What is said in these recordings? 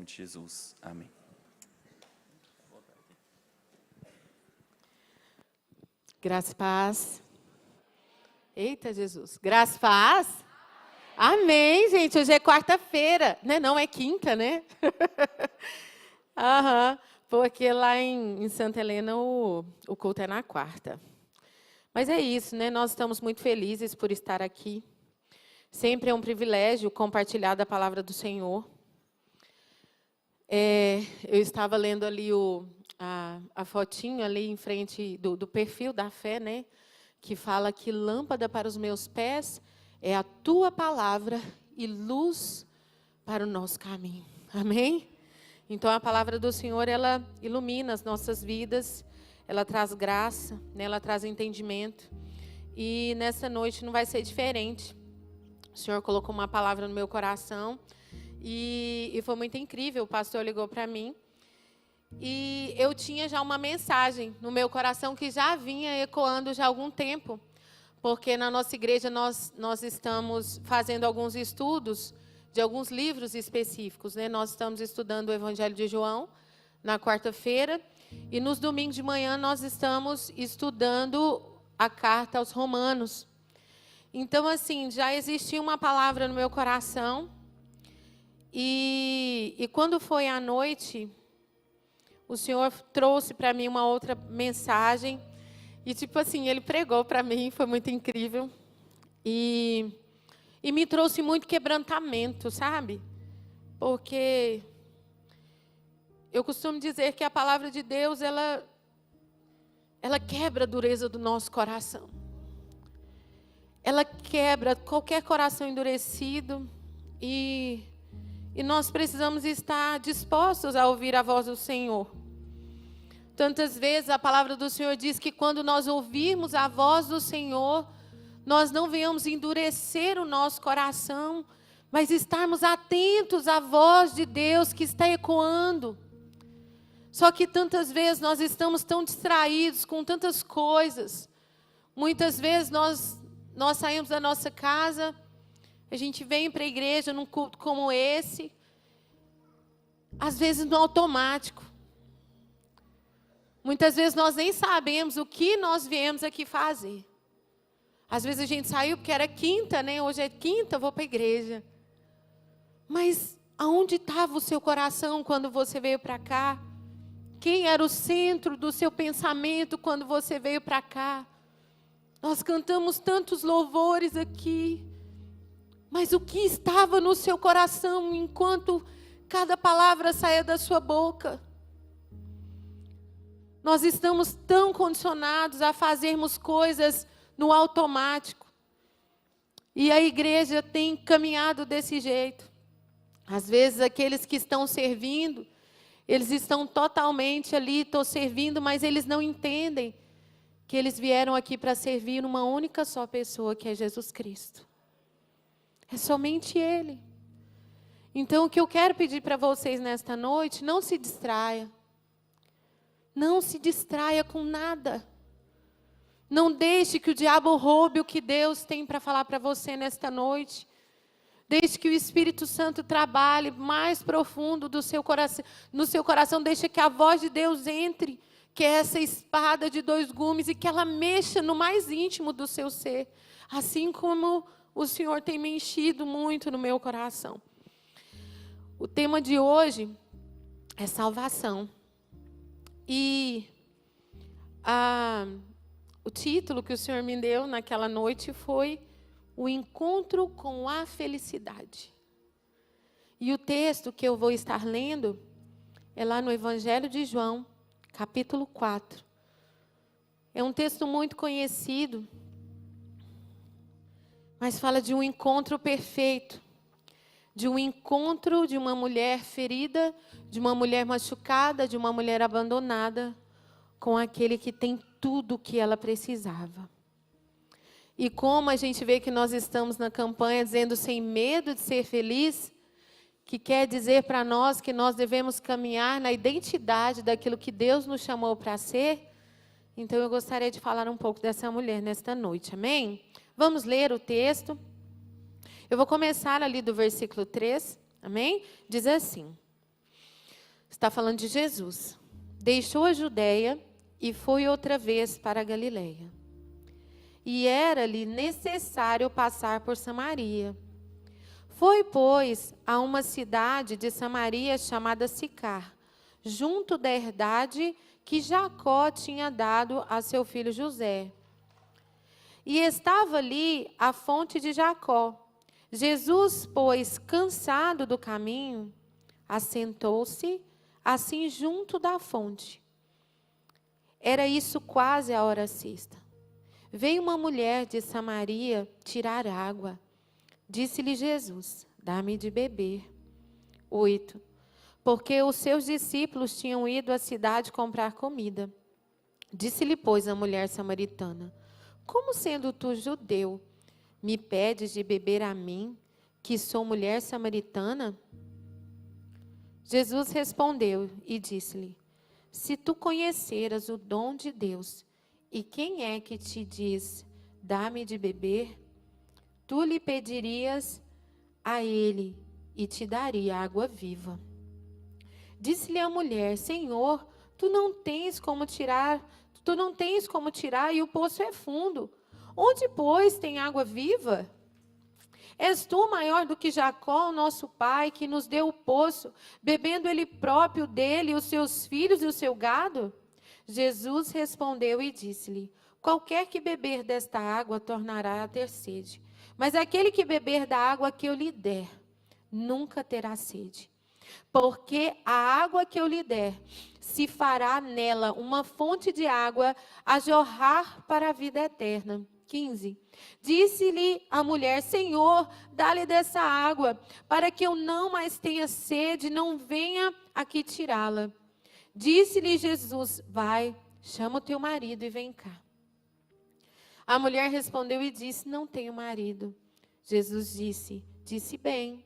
nome de Jesus. Amém. Graça e paz. Eita, Jesus. Graça e paz. Amém, gente. Hoje é quarta-feira. Né? Não, é quinta, né? Aham. Porque lá em Santa Helena o culto é na quarta. Mas é isso, né? Nós estamos muito felizes por estar aqui. Sempre é um privilégio compartilhar da palavra do Senhor. Eu estava lendo ali a fotinho ali em frente do perfil da fé, né? Que fala que lâmpada para os meus pés é a tua palavra e luz para o nosso caminho. Amém? Então, a palavra do Senhor, ela ilumina as nossas vidas, ela traz graça, né? Ela traz entendimento. E nessa noite não vai ser diferente. O Senhor colocou uma palavra no meu coração e foi muito incrível. O pastor ligou para mim e eu tinha já uma mensagem no meu coração que já vinha ecoando já há algum tempo, porque na nossa igreja nós estamos fazendo alguns estudos de alguns livros específicos, né? Nós estamos estudando o Evangelho de João na quarta-feira e nos domingos de manhã nós estamos estudando a carta aos Romanos. Então, assim, já existia uma palavra no meu coração. E quando foi à noite, o Senhor trouxe para mim uma outra mensagem. E, tipo assim, Ele pregou para mim, foi muito incrível. E me trouxe muito quebrantamento, sabe? Porque eu costumo dizer que a palavra de Deus, ela quebra a dureza do nosso coração. Ela quebra qualquer coração endurecido e nós precisamos estar dispostos a ouvir a voz do Senhor. Tantas vezes a palavra do Senhor diz que quando nós ouvirmos a voz do Senhor, nós não venhamos endurecer o nosso coração, mas estarmos atentos à voz de Deus que está ecoando. Só que tantas vezes nós estamos tão distraídos com tantas coisas. Muitas vezes nós saímos da nossa casa, a gente vem para a igreja num culto como esse, às vezes no automático. Muitas vezes nós nem sabemos o que nós viemos aqui fazer. Às vezes a gente saiu porque era quinta, né? Hoje é quinta, vou para a igreja. Mas aonde estava o seu coração quando você veio para cá? Quem era o centro do seu pensamento quando você veio para cá? Nós cantamos tantos louvores aqui, mas o que estava no seu coração enquanto cada palavra saía da sua boca? Nós estamos tão condicionados a fazermos coisas no automático. E a igreja tem caminhado desse jeito. Às vezes aqueles que estão servindo, eles estão totalmente ali, estão servindo, mas eles não entendem que eles vieram aqui para servir uma única só pessoa, que é Jesus Cristo. É somente Ele. Então, o que eu quero pedir para vocês nesta noite, não se distraia. Não se distraia com nada. Não deixe que o diabo roube o que Deus tem para falar para você nesta noite. Deixe que o Espírito Santo trabalhe mais profundo do seu coração, no seu coração. Deixe que a voz de Deus entre, que é essa espada de dois gumes, e que ela mexa no mais íntimo do seu ser, assim como o Senhor tem me enchido muito no meu coração. O tema de hoje é salvação. E o título que o Senhor me deu naquela noite foi O Encontro com a Felicidade. E o texto que eu vou estar lendo é lá no Evangelho de João, capítulo 4. É um texto muito conhecido, mas fala de um encontro perfeito, de um encontro de uma mulher ferida, de uma mulher machucada, de uma mulher abandonada, com aquele que tem tudo o que ela precisava. E como a gente vê que nós estamos na campanha dizendo sem medo de ser feliz, que quer dizer para nós que nós devemos caminhar na identidade daquilo que Deus nos chamou para ser. Então, eu gostaria de falar um pouco dessa mulher nesta noite, amém? Vamos ler o texto. Eu vou começar ali do versículo 3, amém? Diz assim: Está falando de Jesus. Deixou a Judéia e foi outra vez para a Galileia. E era-lhe necessário passar por Samaria. Foi, pois, a uma cidade de Samaria chamada Sicar, junto da herdade que Jacó tinha dado a seu filho José. E estava ali a fonte de Jacó. Jesus, pois, cansado do caminho, assentou-se assim junto da fonte. Era isso quase a hora sexta. Veio uma mulher de Samaria tirar água. Disse-lhe Jesus: dá-me de beber. 8. Porque os seus discípulos tinham ido à cidade comprar comida. Disse-lhe, pois, a mulher samaritana: como sendo tu judeu, me pedes de beber a mim, que sou mulher samaritana? Jesus respondeu e disse-lhe: se tu conheceras o dom de Deus, e quem é que te diz, dá-me de beber, tu lhe pedirias a ele, e te daria água viva. Disse-lhe a mulher: Senhor, tu não tens como tirar, e o poço é fundo. Onde, pois, tem água viva? És tu maior do que Jacó, nosso pai, que nos deu o poço, bebendo ele próprio dele, os seus filhos e o seu gado? Jesus respondeu e disse-lhe: qualquer que beber desta água tornará a ter sede. Mas aquele que beber da água que eu lhe der, nunca terá sede. Porque a água que eu lhe der, se fará nela uma fonte de água a jorrar para a vida eterna. 15. Disse-lhe a mulher: Senhor, dá-lhe dessa água, para que eu não mais tenha sede, não venha aqui tirá-la. Disse-lhe Jesus: vai, chama o teu marido e vem cá. A mulher respondeu e disse: não tenho marido. Jesus disse bem,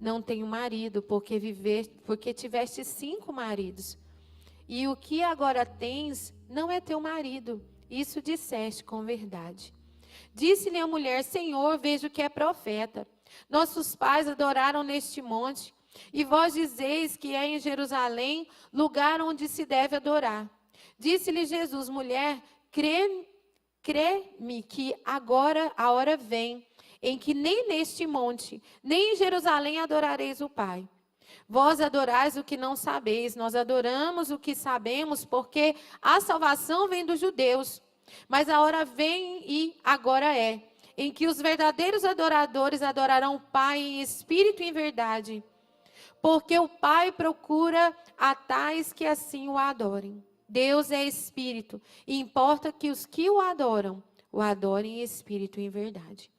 não tenho marido, porque tiveste 5 maridos. E o que agora tens não é teu marido. Isso disseste com verdade. Disse-lhe a mulher: Senhor, vejo que é profeta. Nossos pais adoraram neste monte, e vós dizeis que é em Jerusalém, lugar onde se deve adorar. Disse-lhe Jesus: mulher, crê-me que agora a hora vem, em que nem neste monte, nem em Jerusalém adorareis o Pai. Vós adorais o que não sabeis, nós adoramos o que sabemos, porque a salvação vem dos judeus. Mas a hora vem e agora é, em que os verdadeiros adoradores adorarão o Pai em espírito e em verdade. Porque o Pai procura a tais que assim o adorem. Deus é espírito, e importa que os que o adorem em espírito e em verdade.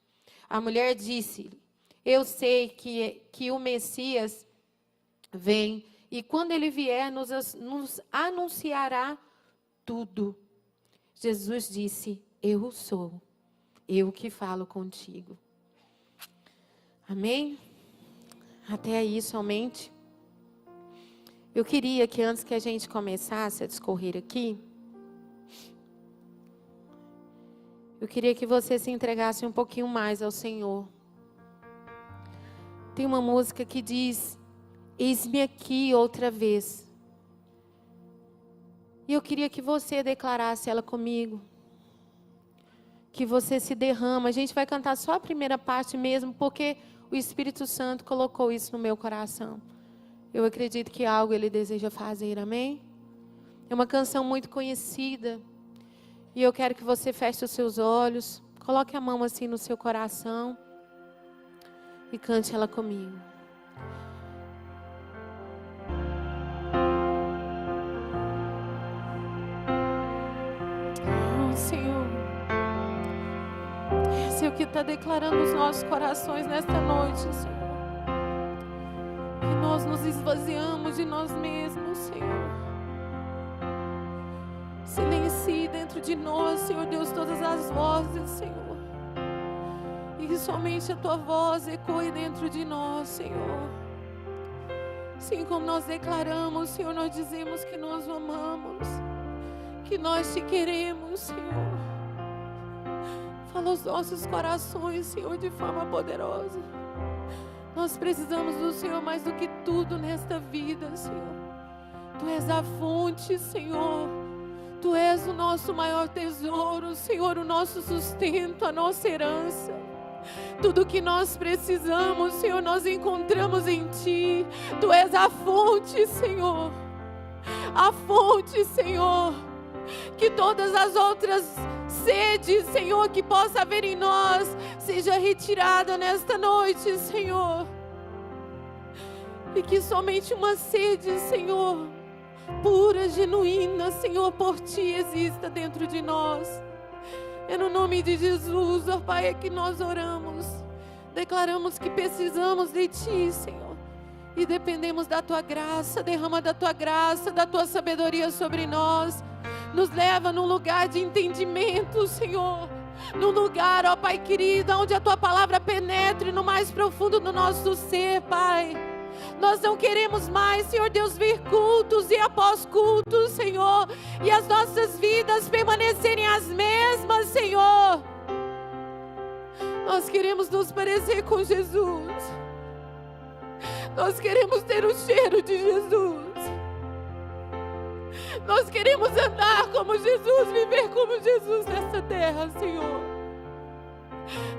A mulher disse-lhe: eu sei que o Messias vem, e quando ele vier, nos anunciará tudo. Jesus disse: eu sou, eu que falo contigo. Amém? Até aí somente. Eu queria que antes que a gente começasse a discorrer aqui, eu queria que você se entregasse um pouquinho mais ao Senhor. Tem uma música que diz: eis-me aqui outra vez. E eu queria que você declarasse ela comigo. Que você se derrama. A gente vai cantar só a primeira parte mesmo, porque o Espírito Santo colocou isso no meu coração. Eu acredito que algo Ele deseja fazer, amém? É uma canção muito conhecida. E eu quero que você feche os seus olhos, coloque a mão assim no seu coração e cante ela comigo. Oh, Senhor, esse é o que está declarando os nossos corações nesta noite, Senhor. Que nós nos esvaziamos de nós mesmos, Senhor. Silencie dentro de nós, Senhor Deus, todas as vozes, Senhor. E que somente a Tua voz ecoe dentro de nós, Senhor. Assim como nós declaramos, Senhor, nós dizemos que nós o amamos, que nós Te queremos, Senhor. Fala aos nossos corações, Senhor, de forma poderosa. Nós precisamos do Senhor mais do que tudo nesta vida, Senhor. és a fonte, Senhor. Tu és o nosso maior tesouro, Senhor, o nosso sustento, a nossa herança. Tudo que nós precisamos, Senhor, nós encontramos em Ti. Tu és a fonte, Senhor. A fonte, Senhor. Que todas as outras sedes, Senhor, que possa haver em nós, seja retirada nesta noite, Senhor. E que somente uma sede, Senhor, pura, genuína, Senhor, por Ti exista dentro de nós. É no nome de Jesus, ó Pai, é que nós oramos. Declaramos que precisamos de Ti, Senhor. E dependemos da Tua graça. Derrama da Tua graça, da Tua sabedoria sobre nós. Nos leva num lugar de entendimento, Senhor. Num lugar, ó Pai querido, onde a Tua palavra penetre no mais profundo do nosso ser, Pai. Nós não queremos mais, Senhor Deus, vir cultos e após cultos, Senhor, e as nossas vidas permanecerem as mesmas, Senhor. Nós queremos nos parecer com Jesus. Nós queremos ter o cheiro de Jesus. Nós queremos andar como Jesus, viver como Jesus nessa terra, Senhor.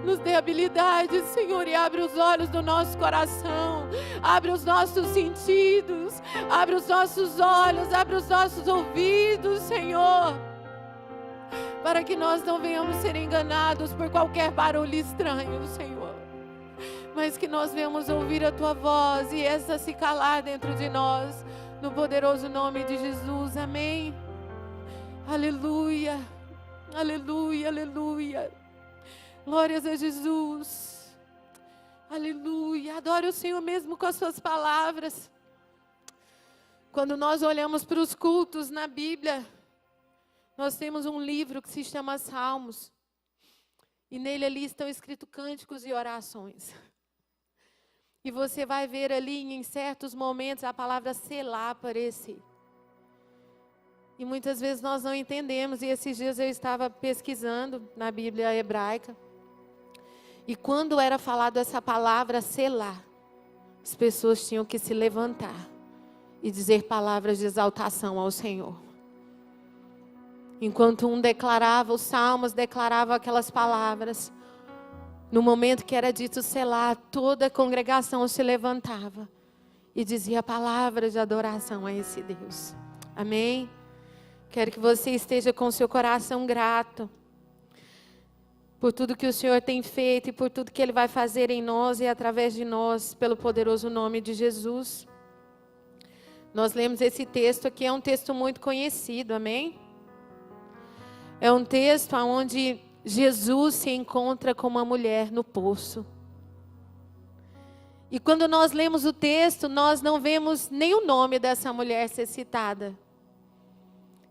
Nos dê habilidade, Senhor, e abre os olhos do nosso coração. Abre os nossos sentidos. Abre os nossos olhos, abre os nossos ouvidos, Senhor. Para que nós não venhamos ser enganados por qualquer barulho estranho, Senhor. Mas que nós venhamos ouvir a Tua voz e essa se calar dentro de nós. No poderoso nome de Jesus, amém. Aleluia, aleluia, aleluia. Glórias a Jesus. Aleluia. Adore o Senhor mesmo com as suas palavras. Quando nós olhamos para os cultos na Bíblia, nós temos um livro que se chama Salmos. E nele ali estão escritos cânticos e orações. E você vai ver ali em certos momentos a palavra selá aparecer. E muitas vezes nós não entendemos. E esses dias eu estava pesquisando na Bíblia hebraica. E quando era falado essa palavra selá, as pessoas tinham que se levantar e dizer palavras de exaltação ao Senhor. Enquanto um declarava, os salmos declaravam aquelas palavras, no momento que era dito selá, toda a congregação se levantava e dizia palavras de adoração a esse Deus. Amém? Quero que você esteja com seu coração grato por tudo que o Senhor tem feito e por tudo que Ele vai fazer em nós e através de nós, pelo poderoso nome de Jesus. Nós lemos esse texto aqui, é um texto muito conhecido, amém? É um texto onde Jesus se encontra com uma mulher no poço. E quando nós lemos o texto, nós não vemos nem o nome dessa mulher ser citada.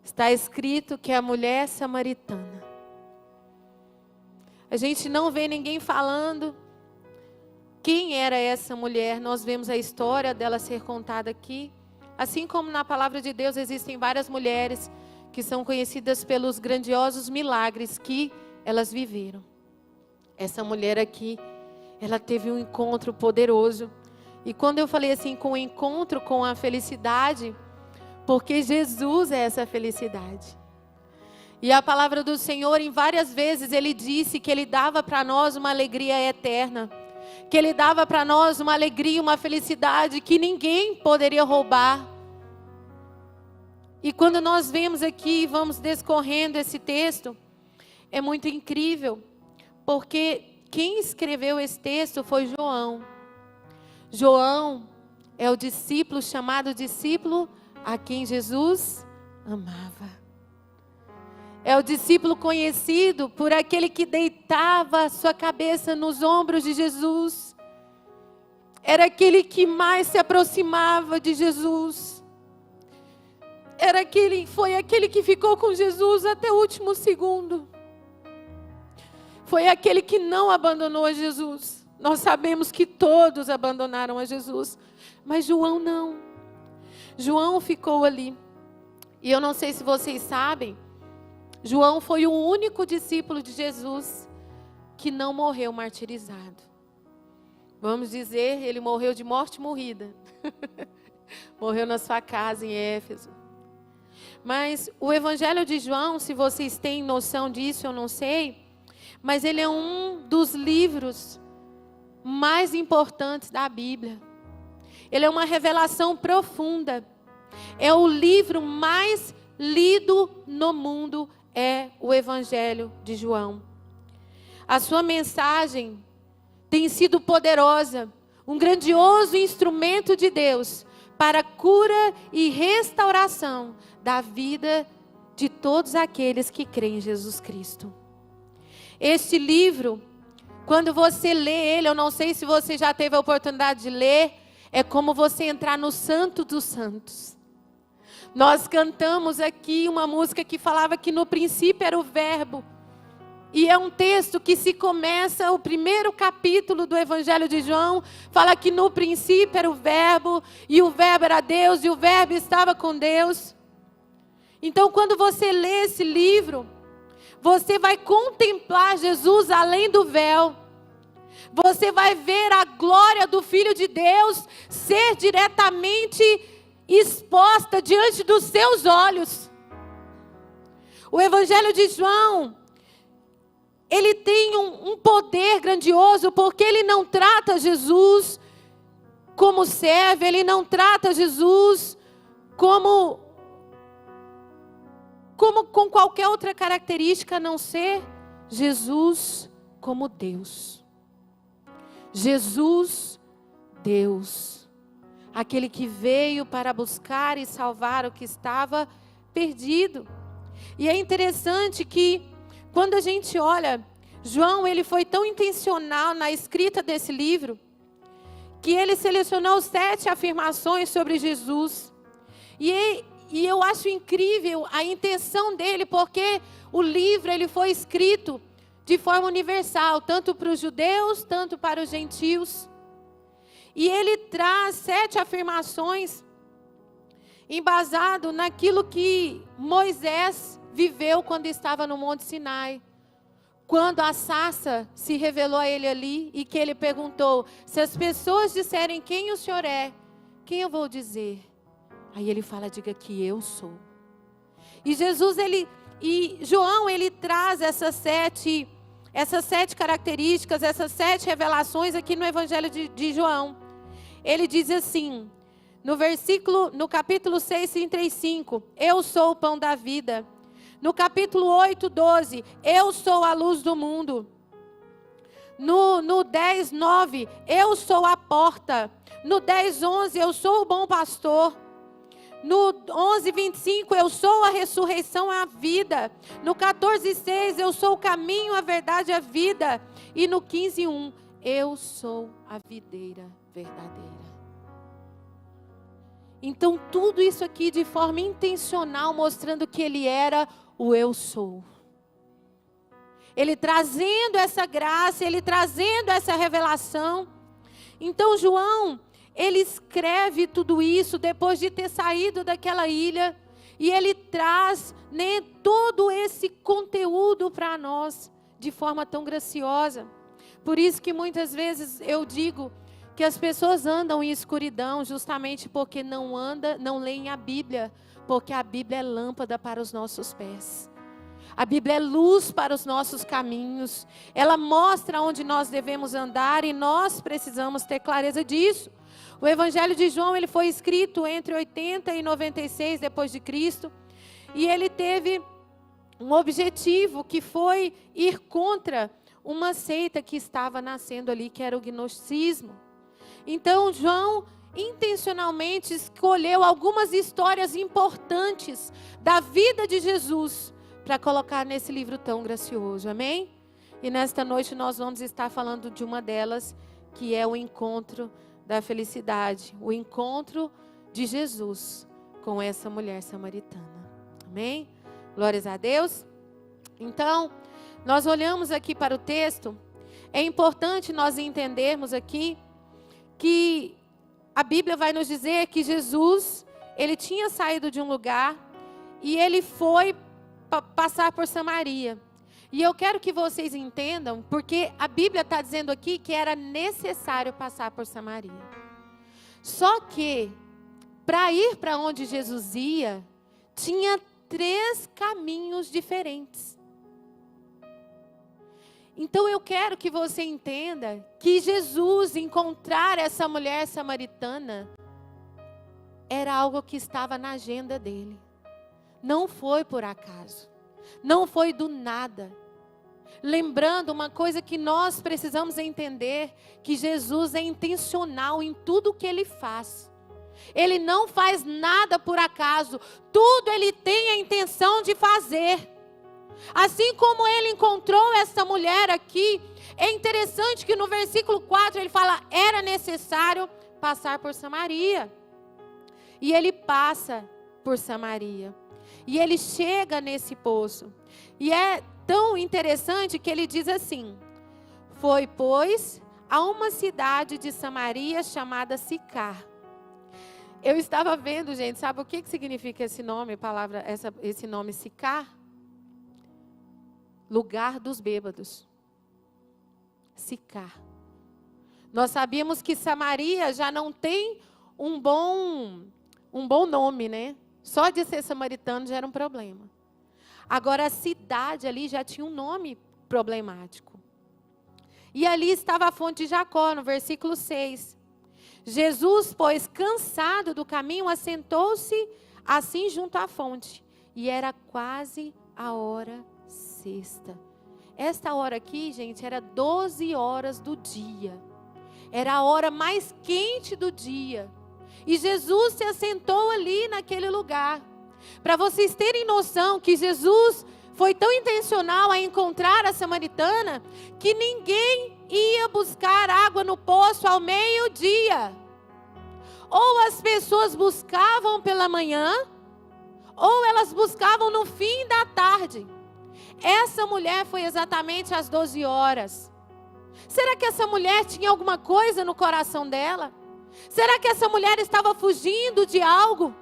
Está escrito que é a mulher samaritana. A gente não vê ninguém falando quem era essa mulher. Nós vemos a história dela ser contada aqui. Assim como na palavra de Deus existem várias mulheres que são conhecidas pelos grandiosos milagres que elas viveram. Essa mulher aqui, ela teve um encontro poderoso. E quando eu falei assim, com o encontro com a felicidade, porque Jesus é essa felicidade. E a palavra do Senhor, em várias vezes, Ele disse que Ele dava para nós uma alegria eterna. Que Ele dava para nós uma alegria, uma felicidade que ninguém poderia roubar. E quando nós vemos aqui, vamos descorrendo esse texto, é muito incrível. Porque quem escreveu esse texto foi João. João é o discípulo, chamado discípulo a quem Jesus amava. É o discípulo conhecido por aquele que deitava sua cabeça nos ombros de Jesus. Era aquele que mais se aproximava de Jesus. Foi aquele que ficou com Jesus até o último segundo. Foi aquele que não abandonou a Jesus. Nós sabemos que todos abandonaram a Jesus, mas João não. João ficou ali. E eu não sei se vocês sabem, João foi o único discípulo de Jesus que não morreu martirizado. Vamos dizer, ele morreu de morte morrida. Morreu na sua casa em Éfeso. Mas o Evangelho de João, se vocês têm noção disso, eu não sei, mas ele é um dos livros mais importantes da Bíblia. Ele é uma revelação profunda. É o livro mais lido no mundo, é o Evangelho de João. A sua mensagem tem sido poderosa, um grandioso instrumento de Deus para a cura e restauração da vida de todos aqueles que creem em Jesus Cristo. Este livro, quando você lê ele, eu não sei se você já teve a oportunidade de ler, é como você entrar no Santo dos Santos. Nós cantamos aqui uma música que falava que no princípio era o Verbo. E é um texto que se começa, o primeiro capítulo do Evangelho de João, fala que no princípio era o Verbo, e o Verbo era Deus, e o Verbo estava com Deus. Então, quando você lê esse livro, você vai contemplar Jesus além do véu. Você vai ver a glória do Filho de Deus ser diretamente exposta diante dos seus olhos. O Evangelho de João, ele tem um poder grandioso, porque ele não trata Jesus como servo, ele não trata Jesus como com qualquer outra característica a não ser Jesus como Deus. Jesus, Deus. Aquele que veio para buscar e salvar o que estava perdido. E é interessante que, quando a gente olha, João, ele foi tão intencional na escrita desse livro, que ele selecionou 7 afirmações sobre Jesus. E eu acho incrível a intenção dele, porque o livro ele foi escrito de forma universal, tanto para os judeus, tanto para os gentios. E ele traz 7 afirmações embasado naquilo que Moisés viveu quando estava no Monte Sinai. Quando a sarça se revelou a ele ali e que ele perguntou: se as pessoas disserem quem o Senhor é, quem eu vou dizer? Aí ele fala: diga que eu sou. E João, ele traz essas 7 características, essas 7 revelações aqui no Evangelho de João. Ele diz assim, no capítulo 6, 35, eu sou o pão da vida. No capítulo 8, 12, eu sou a luz do mundo. No 10, 9, eu sou a porta. No 10, 11, eu sou o bom pastor. No 11, 25, eu sou a ressurreição e a vida. No 14, 6, eu sou o caminho, a verdade e a vida. E no 15, 1, eu sou a videira verdadeira. Então, tudo isso aqui de forma intencional, mostrando que ele era o eu sou. Ele trazendo essa graça, ele trazendo essa revelação. Então, João, ele escreve tudo isso depois de ter saído daquela ilha. E ele traz, né, todo esse conteúdo para nós de forma tão graciosa. Por isso que muitas vezes eu digo que as pessoas andam em escuridão justamente porque não leem a Bíblia. Porque a Bíblia é lâmpada para os nossos pés. A Bíblia é luz para os nossos caminhos. Ela mostra onde nós devemos andar e nós precisamos ter clareza disso. O Evangelho de João, ele foi escrito entre 80 e 96 depois de Cristo. E ele teve um objetivo que foi ir contra uma seita que estava nascendo ali, que era o gnosticismo. Então, João intencionalmente escolheu algumas histórias importantes da vida de Jesus para colocar nesse livro tão gracioso, amém? E nesta noite nós vamos estar falando de uma delas, que é o encontro da felicidade, o encontro de Jesus com essa mulher samaritana, amém? Glórias a Deus. Então, nós olhamos aqui para o texto, é importante nós entendermos aqui que a Bíblia vai nos dizer que Jesus, ele tinha saído de um lugar e ele foi passar por Samaria. E eu quero que vocês entendam, porque a Bíblia está dizendo aqui que era necessário passar por Samaria. Só que para ir para onde Jesus ia, tinha 3 caminhos diferentes. Então eu quero que você entenda que Jesus encontrar essa mulher samaritana era algo que estava na agenda dele. Não foi por acaso. Não foi do nada. Lembrando uma coisa que nós precisamos entender, que Jesus é intencional em tudo o que ele faz. Ele não faz nada por acaso. Tudo ele tem a intenção de fazer. Assim como ele encontrou essa mulher aqui, é interessante que no versículo 4 ele fala, era necessário passar por Samaria. E ele passa por Samaria. E ele chega nesse poço. E é tão interessante que ele diz assim, foi, pois, a uma cidade de Samaria chamada Sicar. Eu estava vendo, gente, sabe o que significa esse nome, esse nome Sicar? Lugar dos bêbados. Sicar. Nós sabíamos que Samaria já não tem um bom nome, né? Só de ser samaritano já era um problema. Agora a cidade ali já tinha um nome problemático. E ali estava a fonte de Jacó, no versículo 6. Jesus, pois, cansado do caminho, assentou-se assim junto à fonte. E era quase a hora sexta. Esta hora aqui, gente, era 12 horas do dia. Era a hora mais quente do dia. E Jesus se assentou ali naquele lugar. Para vocês terem noção que Jesus foi tão intencional a encontrar a samaritana, que ninguém ia buscar água no poço ao meio-dia. Ou as pessoas buscavam pela manhã, ou elas buscavam no fim da tarde. Essa mulher foi exatamente às 12 horas. Será que essa mulher tinha alguma coisa no coração dela? Será que essa mulher estava fugindo de algo?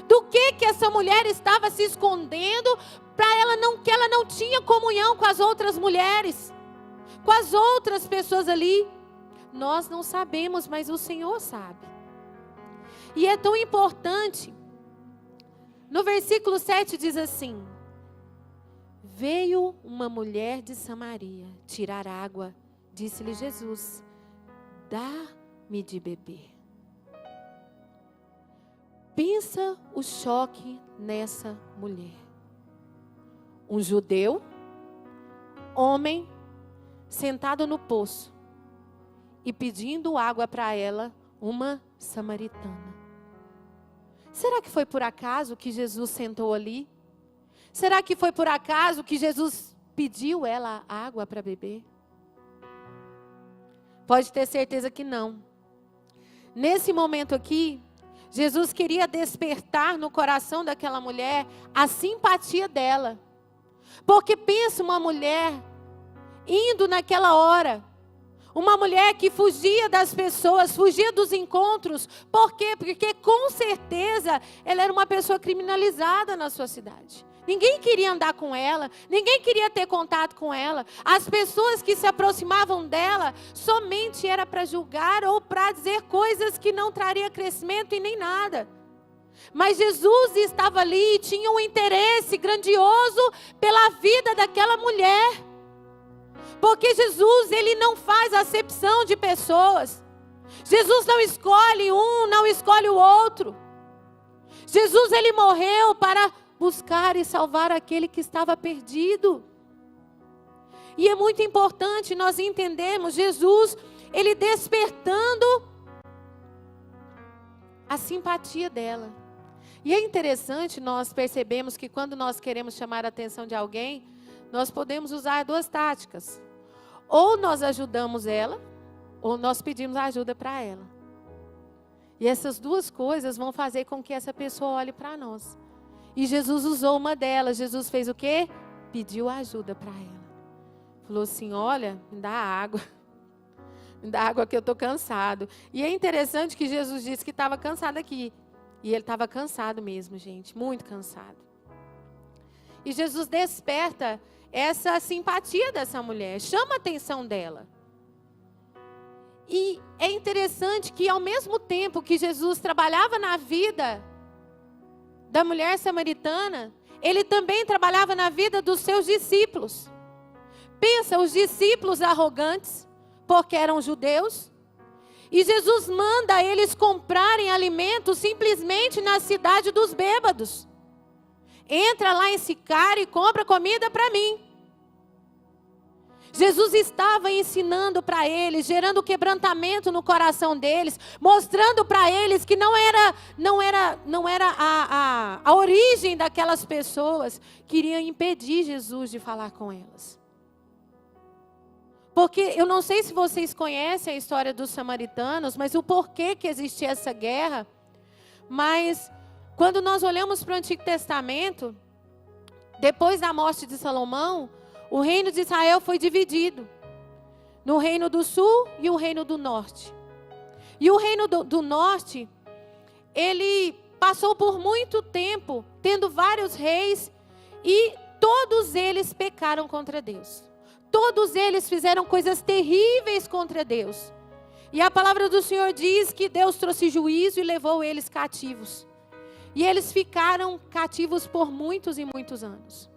Do que essa mulher estava se escondendo para ela que ela não tinha comunhão com as outras mulheres, com as outras pessoas ali? Nós não sabemos, mas o Senhor sabe. E é tão importante. No versículo 7 diz assim: veio uma mulher de Samaria tirar água. Disse-lhe Jesus: dá-me de beber. Pensa o choque nessa mulher. Um judeu, homem, sentado no poço e pedindo água para ela, uma samaritana. Será que foi por acaso que Jesus sentou ali? Será que foi por acaso que Jesus pediu ela água para beber? Pode ter certeza que não. Nesse momento aqui, Jesus queria despertar no coração daquela mulher a simpatia dela. Porque pensa uma mulher indo naquela hora. Uma mulher que fugia das pessoas, fugia dos encontros. Por quê? Porque com certeza ela era uma pessoa criminalizada na sua cidade. Ninguém queria andar com ela, ninguém queria ter contato com ela. As pessoas que se aproximavam dela somente era para julgar ou para dizer coisas que não traria crescimento e nem nada. Mas Jesus estava ali e tinha um interesse grandioso pela vida daquela mulher. Porque Jesus, ele não faz acepção de pessoas. Jesus não escolhe um, não escolhe o outro. Jesus, ele morreu para buscar e salvar aquele que estava perdido. E é muito importante nós entendermos Jesus, ele despertando a simpatia dela. E é interessante nós percebemos que quando nós queremos chamar a atenção de alguém, nós podemos usar 2 táticas. Ou nós ajudamos ela, ou nós pedimos ajuda para ela. E essas 2 coisas vão fazer com que essa pessoa olhe para nós. E Jesus usou uma delas. Jesus fez o quê? Pediu ajuda para ela. Falou assim: olha, me dá água. Me dá água que eu estou cansado. E é interessante que Jesus disse que estava cansado aqui. E ele estava cansado mesmo, gente. Muito cansado. E Jesus desperta essa simpatia dessa mulher. Chama a atenção dela. E é interessante que ao mesmo tempo que Jesus trabalhava na vida da mulher samaritana, ele também trabalhava na vida dos seus discípulos. Pensa, os discípulos arrogantes, porque eram judeus, e Jesus manda eles comprarem alimentos simplesmente na cidade dos bêbados. Entra lá em Sicar e compra comida para mim. Jesus estava ensinando para eles, gerando quebrantamento no coração deles, mostrando para eles que não era a origem daquelas pessoas que iriam impedir Jesus de falar com elas. Porque eu não sei se vocês conhecem a história dos samaritanos, mas o porquê que existia essa guerra. Mas quando nós olhamos para o Antigo Testamento, depois da morte de Salomão, o reino de Israel foi dividido no reino do sul e o reino do norte. E o reino do norte, ele passou por muito tempo tendo vários reis e todos eles pecaram contra Deus. Todos eles fizeram coisas terríveis contra Deus. E a palavra do Senhor diz que Deus trouxe juízo e levou eles cativos. E eles ficaram cativos por muitos e muitos anos.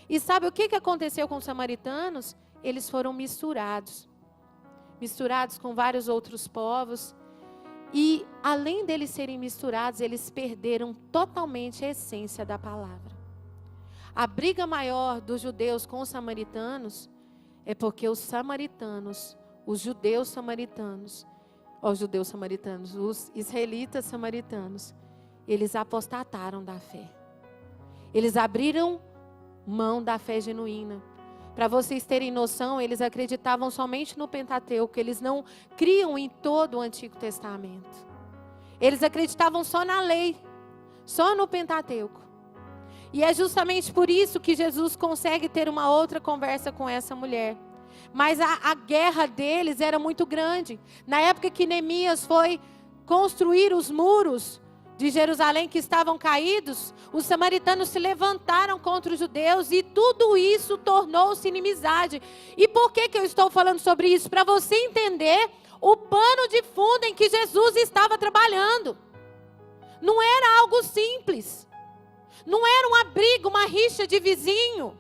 E sabe o que aconteceu com os samaritanos? Eles foram misturados com vários outros povos. E além deles serem misturados, eles perderam totalmente a essência da palavra. A briga maior dos judeus com os samaritanos é porque os israelitas samaritanos, eles apostataram da fé. Eles abriram mão da fé genuína. Para vocês terem noção, eles acreditavam somente no Pentateuco, eles não criam em todo o Antigo Testamento. Eles acreditavam só na lei, só no Pentateuco. E é justamente por isso que Jesus consegue ter uma outra conversa com essa mulher. Mas a guerra deles era muito grande. Na época que Neemias foi construir os muros de Jerusalém que estavam caídos, os samaritanos se levantaram contra os judeus e tudo isso tornou-se inimizade. E por que eu estou falando sobre isso? Para você entender o pano de fundo em que Jesus estava trabalhando. Não era algo simples. Não era um abrigo, uma rixa de vizinho.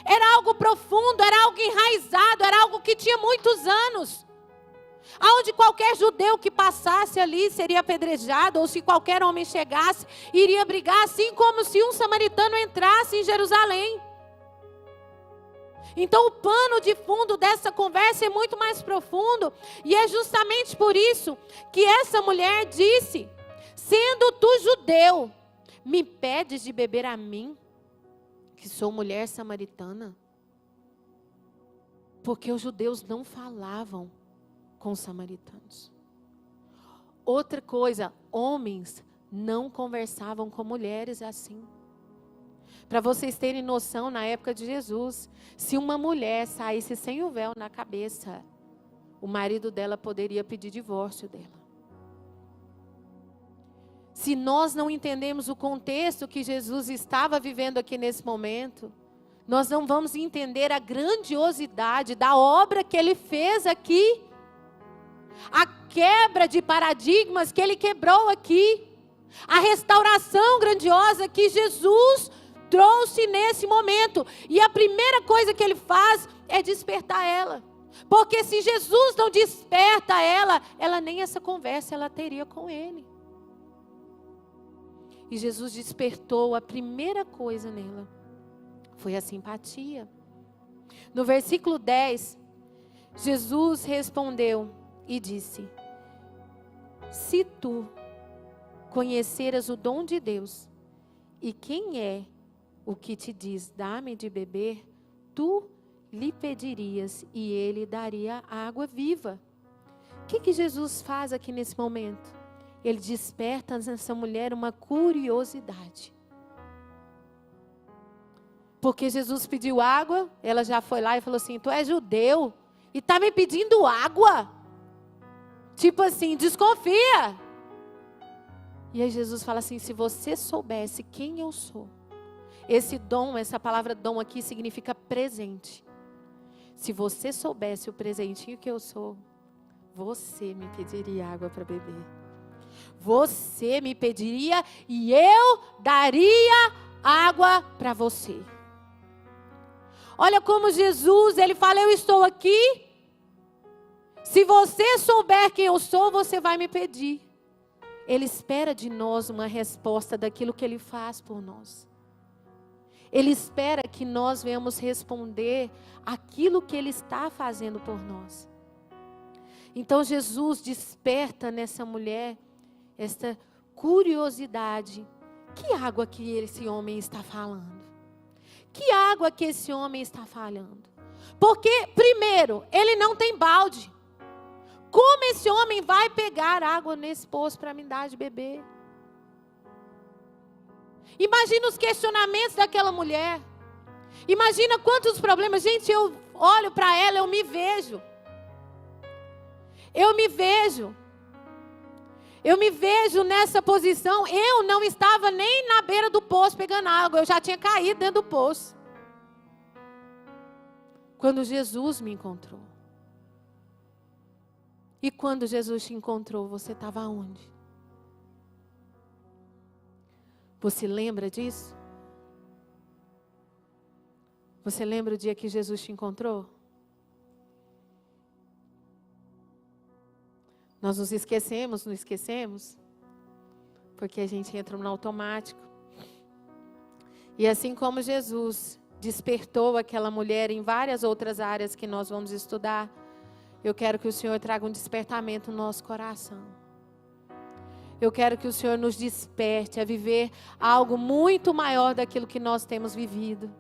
Era algo profundo, era algo enraizado, era algo que tinha muitos anos. Aonde qualquer judeu que passasse ali seria apedrejado, ou se qualquer homem chegasse, iria brigar, assim como se um samaritano entrasse em Jerusalém. Então o pano de fundo dessa conversa é muito mais profundo, e é justamente por isso que essa mulher disse: sendo tu judeu, me pedes de beber a mim, que sou mulher samaritana? Porque os judeus não falavam com os samaritanos. Outra coisa, homens não conversavam com mulheres assim. Para vocês terem noção, na época de Jesus, se uma mulher saísse sem o véu na cabeça, o marido dela poderia pedir divórcio dela. Se nós não entendemos o contexto que Jesus estava vivendo aqui nesse momento, nós não vamos entender a grandiosidade da obra que Ele fez aqui. A quebra de paradigmas que Ele quebrou aqui. A restauração grandiosa que Jesus trouxe nesse momento. E a primeira coisa que Ele faz é despertar ela. Porque se Jesus não desperta ela nem essa conversa ela teria com Ele. E Jesus despertou, a primeira coisa nela foi a simpatia. No versículo 10, Jesus respondeu e disse: se tu conheceras o dom de Deus, e quem é o que te diz, dá-me de beber, tu lhe pedirias e ele daria água viva. O que Jesus faz aqui nesse momento? Ele desperta nessa mulher uma curiosidade. Porque Jesus pediu água, ela já foi lá e falou assim: tu és judeu e está me pedindo água? Tipo assim, desconfia. E aí Jesus fala assim: se você soubesse quem eu sou. Esse dom, essa palavra dom aqui significa presente. Se você soubesse o presentinho que eu sou, você me pediria água para beber. Você me pediria e eu daria água para você. Olha como Jesus, ele fala, eu estou aqui. Se você souber quem eu sou, você vai me pedir. Ele espera de nós uma resposta daquilo que ele faz por nós. Ele espera que nós venhamos responder aquilo que ele está fazendo por nós. Então Jesus desperta nessa mulher esta curiosidade. Que água que esse homem está falando? Que água que esse homem está falando? Porque, primeiro, ele não tem balde. Como esse homem vai pegar água nesse poço para me dar de beber? Imagina os questionamentos daquela mulher. Imagina quantos problemas. Gente, eu olho para ela, eu me vejo. Eu me vejo. Eu me vejo nessa posição. Eu não estava nem na beira do poço pegando água. Eu já tinha caído dentro do poço. Quando Jesus me encontrou. E quando Jesus te encontrou, você estava onde? Você lembra disso? Você lembra o dia que Jesus te encontrou? Nós nos esquecemos, não esquecemos? Porque a gente entra no automático. E assim como Jesus despertou aquela mulher em várias outras áreas que nós vamos estudar, eu quero que o Senhor traga um despertamento no nosso coração. Eu quero que o Senhor nos desperte a viver algo muito maior daquilo que nós temos vivido.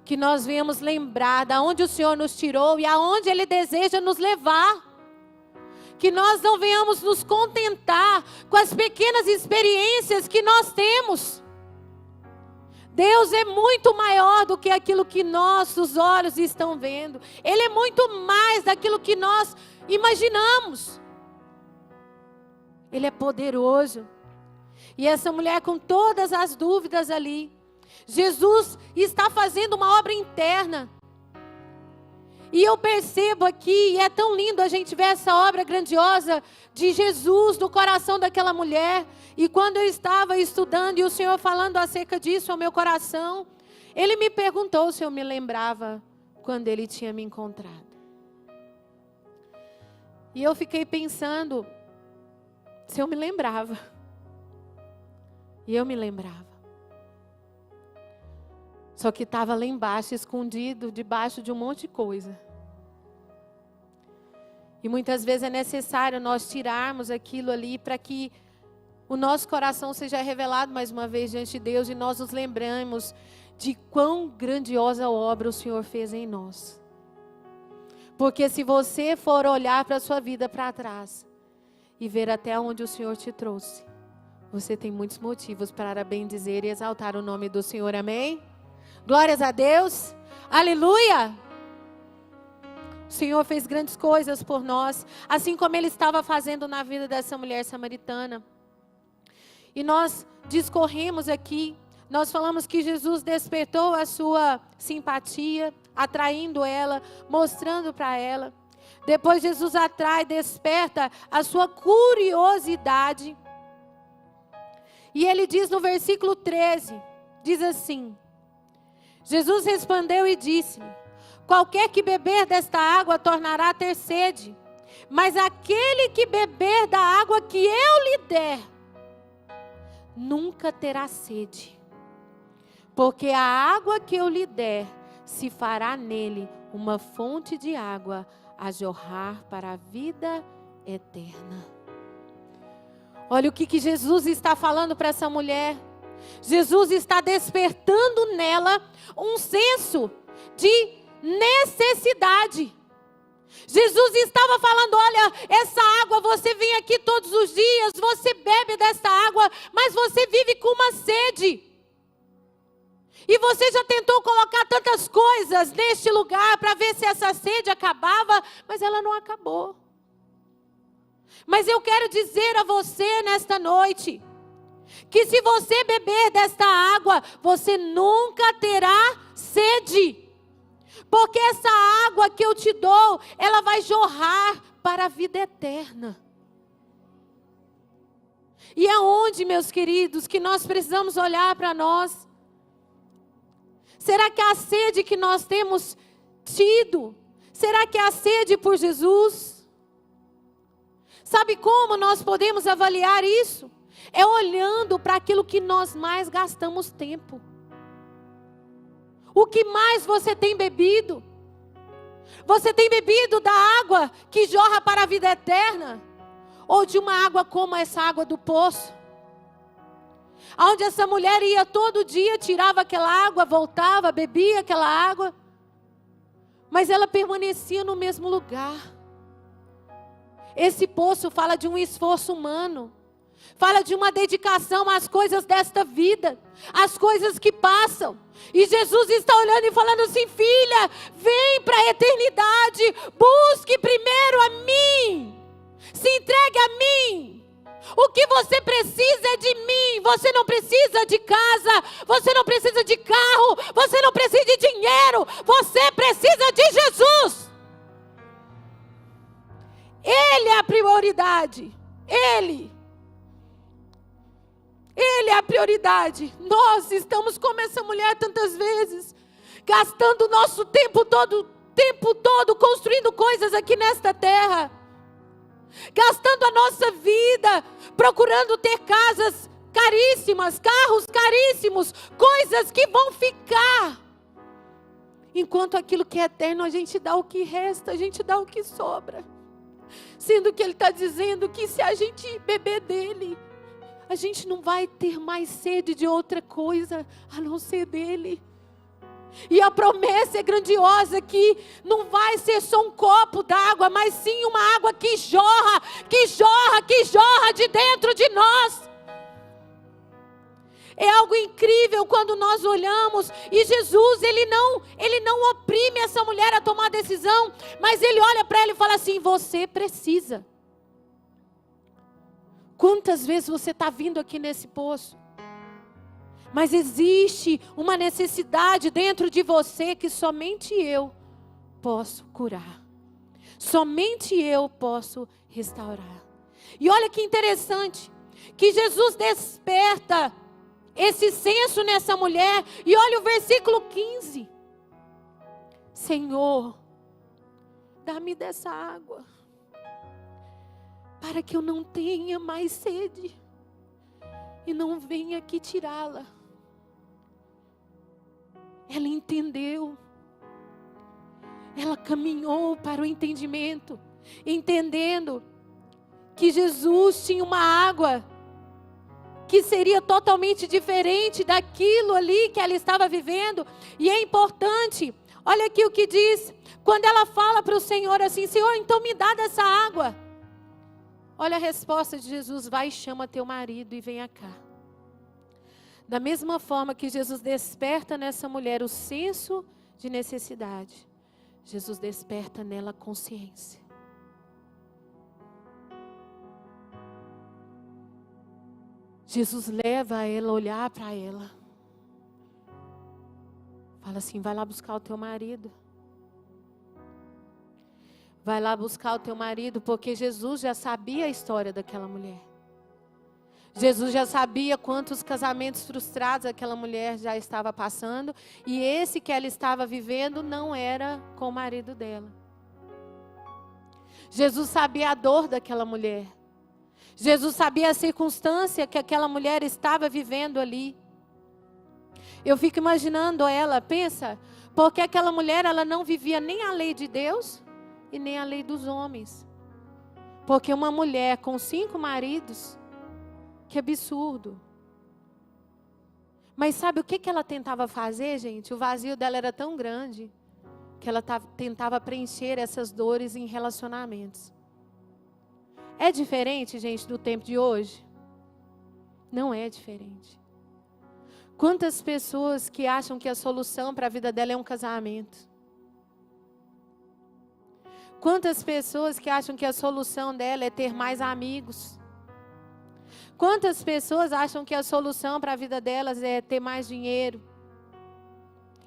Que nós venhamos lembrar de onde o Senhor nos tirou e aonde Ele deseja nos levar. Que nós não venhamos nos contentar com as pequenas experiências que nós temos. Deus é muito maior do que aquilo que nossos olhos estão vendo. Ele é muito mais daquilo que nós imaginamos. Ele é poderoso. E essa mulher com todas as dúvidas ali, Jesus está fazendo uma obra interna. E eu percebo aqui, e é tão lindo a gente ver essa obra grandiosa de Jesus no coração daquela mulher. E quando eu estava estudando e o Senhor falando acerca disso ao meu coração, Ele me perguntou se eu me lembrava quando Ele tinha me encontrado. E eu fiquei pensando se eu me lembrava. E eu me lembrava. Só que estava lá embaixo, escondido, debaixo de um monte de coisa. E muitas vezes é necessário nós tirarmos aquilo ali para que o nosso coração seja revelado mais uma vez diante de Deus e nós nos lembramos de quão grandiosa obra o Senhor fez em nós. Porque se você for olhar para a sua vida para trás e ver até onde o Senhor te trouxe, você tem muitos motivos para bendizer e exaltar o nome do Senhor, amém? Glórias a Deus, aleluia! O Senhor fez grandes coisas por nós, assim como Ele estava fazendo na vida dessa mulher samaritana. E nós discorremos aqui, nós falamos que Jesus despertou a sua simpatia, atraindo ela, mostrando para ela. Depois Jesus atrai, desperta a sua curiosidade. E Ele diz no versículo 13, diz assim: Jesus respondeu e disse-lhe: qualquer que beber desta água tornará a ter sede, mas aquele que beber da água que eu lhe der, nunca terá sede. Porque a água que eu lhe der, se fará nele uma fonte de água a jorrar para a vida eterna. Olha o que Jesus está falando para essa mulher. Jesus está despertando nela um senso de necessidade. Jesus estava falando: olha, essa água, você vem aqui todos os dias, você bebe dessa água, mas você vive com uma sede. E você já tentou colocar tantas coisas neste lugar para ver se essa sede acabava, mas ela não acabou. Mas eu quero dizer a você nesta noite, que se você beber desta água, você nunca terá sede. Porque essa água que eu te dou, ela vai jorrar para a vida eterna. E é onde, meus queridos, que nós precisamos olhar para nós. Será que a sede que nós temos tido, será que é a sede por Jesus? Sabe como nós podemos avaliar isso? É olhando para aquilo que nós mais gastamos tempo. O que mais você tem bebido? Você tem bebido da água que jorra para a vida eterna? Ou de uma água como essa água do poço? Onde essa mulher ia todo dia, tirava aquela água, voltava, bebia aquela água. Mas ela permanecia no mesmo lugar. Esse poço fala de um esforço humano. Fala de uma dedicação às coisas desta vida, às coisas que passam. E Jesus está olhando e falando assim: filha, vem para a eternidade, busque primeiro a mim, se entregue a mim. O que você precisa é de mim. Você não precisa de casa, você não precisa de carro, você não precisa de dinheiro, você precisa de Jesus. Ele é a prioridade. Ele é a prioridade. Nós estamos como essa mulher tantas vezes, gastando o nosso tempo todo construindo coisas aqui nesta terra, gastando a nossa vida procurando ter casas caríssimas, carros caríssimos, coisas que vão ficar, enquanto aquilo que é eterno a gente dá o que resta, a gente dá o que sobra. Sendo que Ele está dizendo que se a gente beber dele, a gente não vai ter mais sede de outra coisa a não ser dele. E a promessa é grandiosa, que não vai ser só um copo d'água, mas sim uma água que jorra, que jorra, que jorra de dentro de nós. É algo incrível quando nós olhamos e Jesus, ele não oprime essa mulher a tomar decisão, mas ele olha para ela e fala assim: você precisa. Quantas vezes você está vindo aqui nesse poço, mas existe uma necessidade dentro de você que somente eu posso curar, somente eu posso restaurar. E olha que interessante, que Jesus desperta esse senso nessa mulher, e olha o versículo 15: Senhor, dá-me dessa água, para que eu não tenha mais sede, e não venha aqui tirá-la. Ela entendeu, ela caminhou para o entendimento, entendendo que Jesus tinha uma água que seria totalmente diferente daquilo ali que ela estava vivendo. E é importante, olha aqui o que diz, quando ela fala para o Senhor assim: Senhor, então me dá dessa água. Olha a resposta de Jesus: vai e chama teu marido e venha cá. Da mesma forma que Jesus desperta nessa mulher o senso de necessidade, Jesus desperta nela a consciência. Jesus leva ela a olhar para ela. Fala assim: vai lá buscar o teu marido. Vai lá buscar o teu marido, porque Jesus já sabia a história daquela mulher. Jesus já sabia quantos casamentos frustrados aquela mulher já estava passando. E esse que ela estava vivendo não era com o marido dela. Jesus sabia a dor daquela mulher. Jesus sabia a circunstância que aquela mulher estava vivendo ali. Eu fico imaginando ela, pensa, porque aquela mulher, ela não vivia nem a lei de Deus e nem a lei dos homens. Porque uma mulher com 5 maridos, que absurdo. Mas sabe o que ela tentava fazer, gente? O vazio dela era tão grande que ela tentava preencher essas dores em relacionamentos. É diferente, gente, do tempo de hoje? Não é diferente. Quantas pessoas que acham que a solução para a vida dela é um casamento? Quantas pessoas que acham que a solução dela é ter mais amigos? Quantas pessoas acham que a solução para a vida delas é ter mais dinheiro?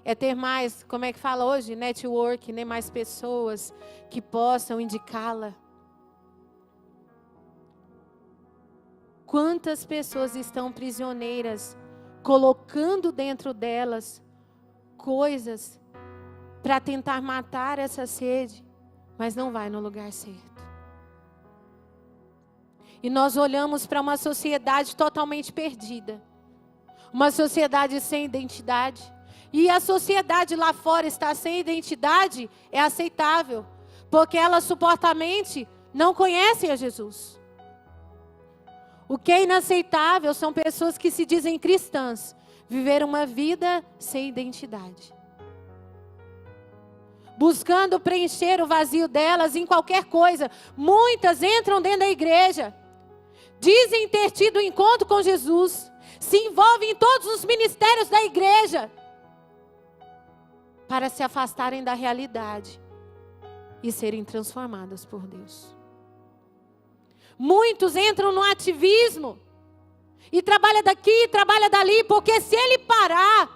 É ter mais, como é que fala hoje? Network, né? Mais pessoas que possam indicá-la. Quantas pessoas estão prisioneiras, colocando dentro delas coisas para tentar matar essa sede, mas não vai no lugar certo. E nós olhamos para uma sociedade totalmente perdida, uma sociedade sem identidade. E a sociedade lá fora está sem identidade, é aceitável, porque elas supostamente não conhecem a Jesus. O que é inaceitável são pessoas que se dizem cristãs, viver uma vida sem identidade, buscando preencher o vazio delas em qualquer coisa. Muitas entram dentro da igreja, dizem ter tido um encontro com Jesus, se envolvem em todos os ministérios da igreja, para se afastarem da realidade e serem transformadas por Deus. Muitos entram no ativismo e trabalham daqui, trabalham dali, porque se ele parar,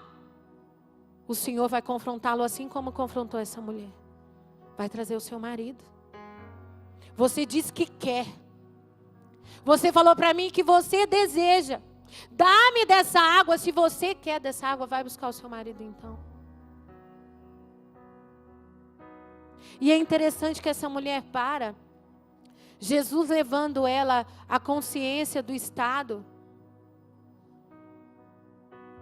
o Senhor vai confrontá-lo assim como confrontou essa mulher. Vai trazer o seu marido. Você disse que quer. Você falou para mim que você deseja. Dá-me dessa água. Se você quer dessa água, vai buscar o seu marido então. E é interessante que essa mulher para. Jesus levando ela à consciência do estado.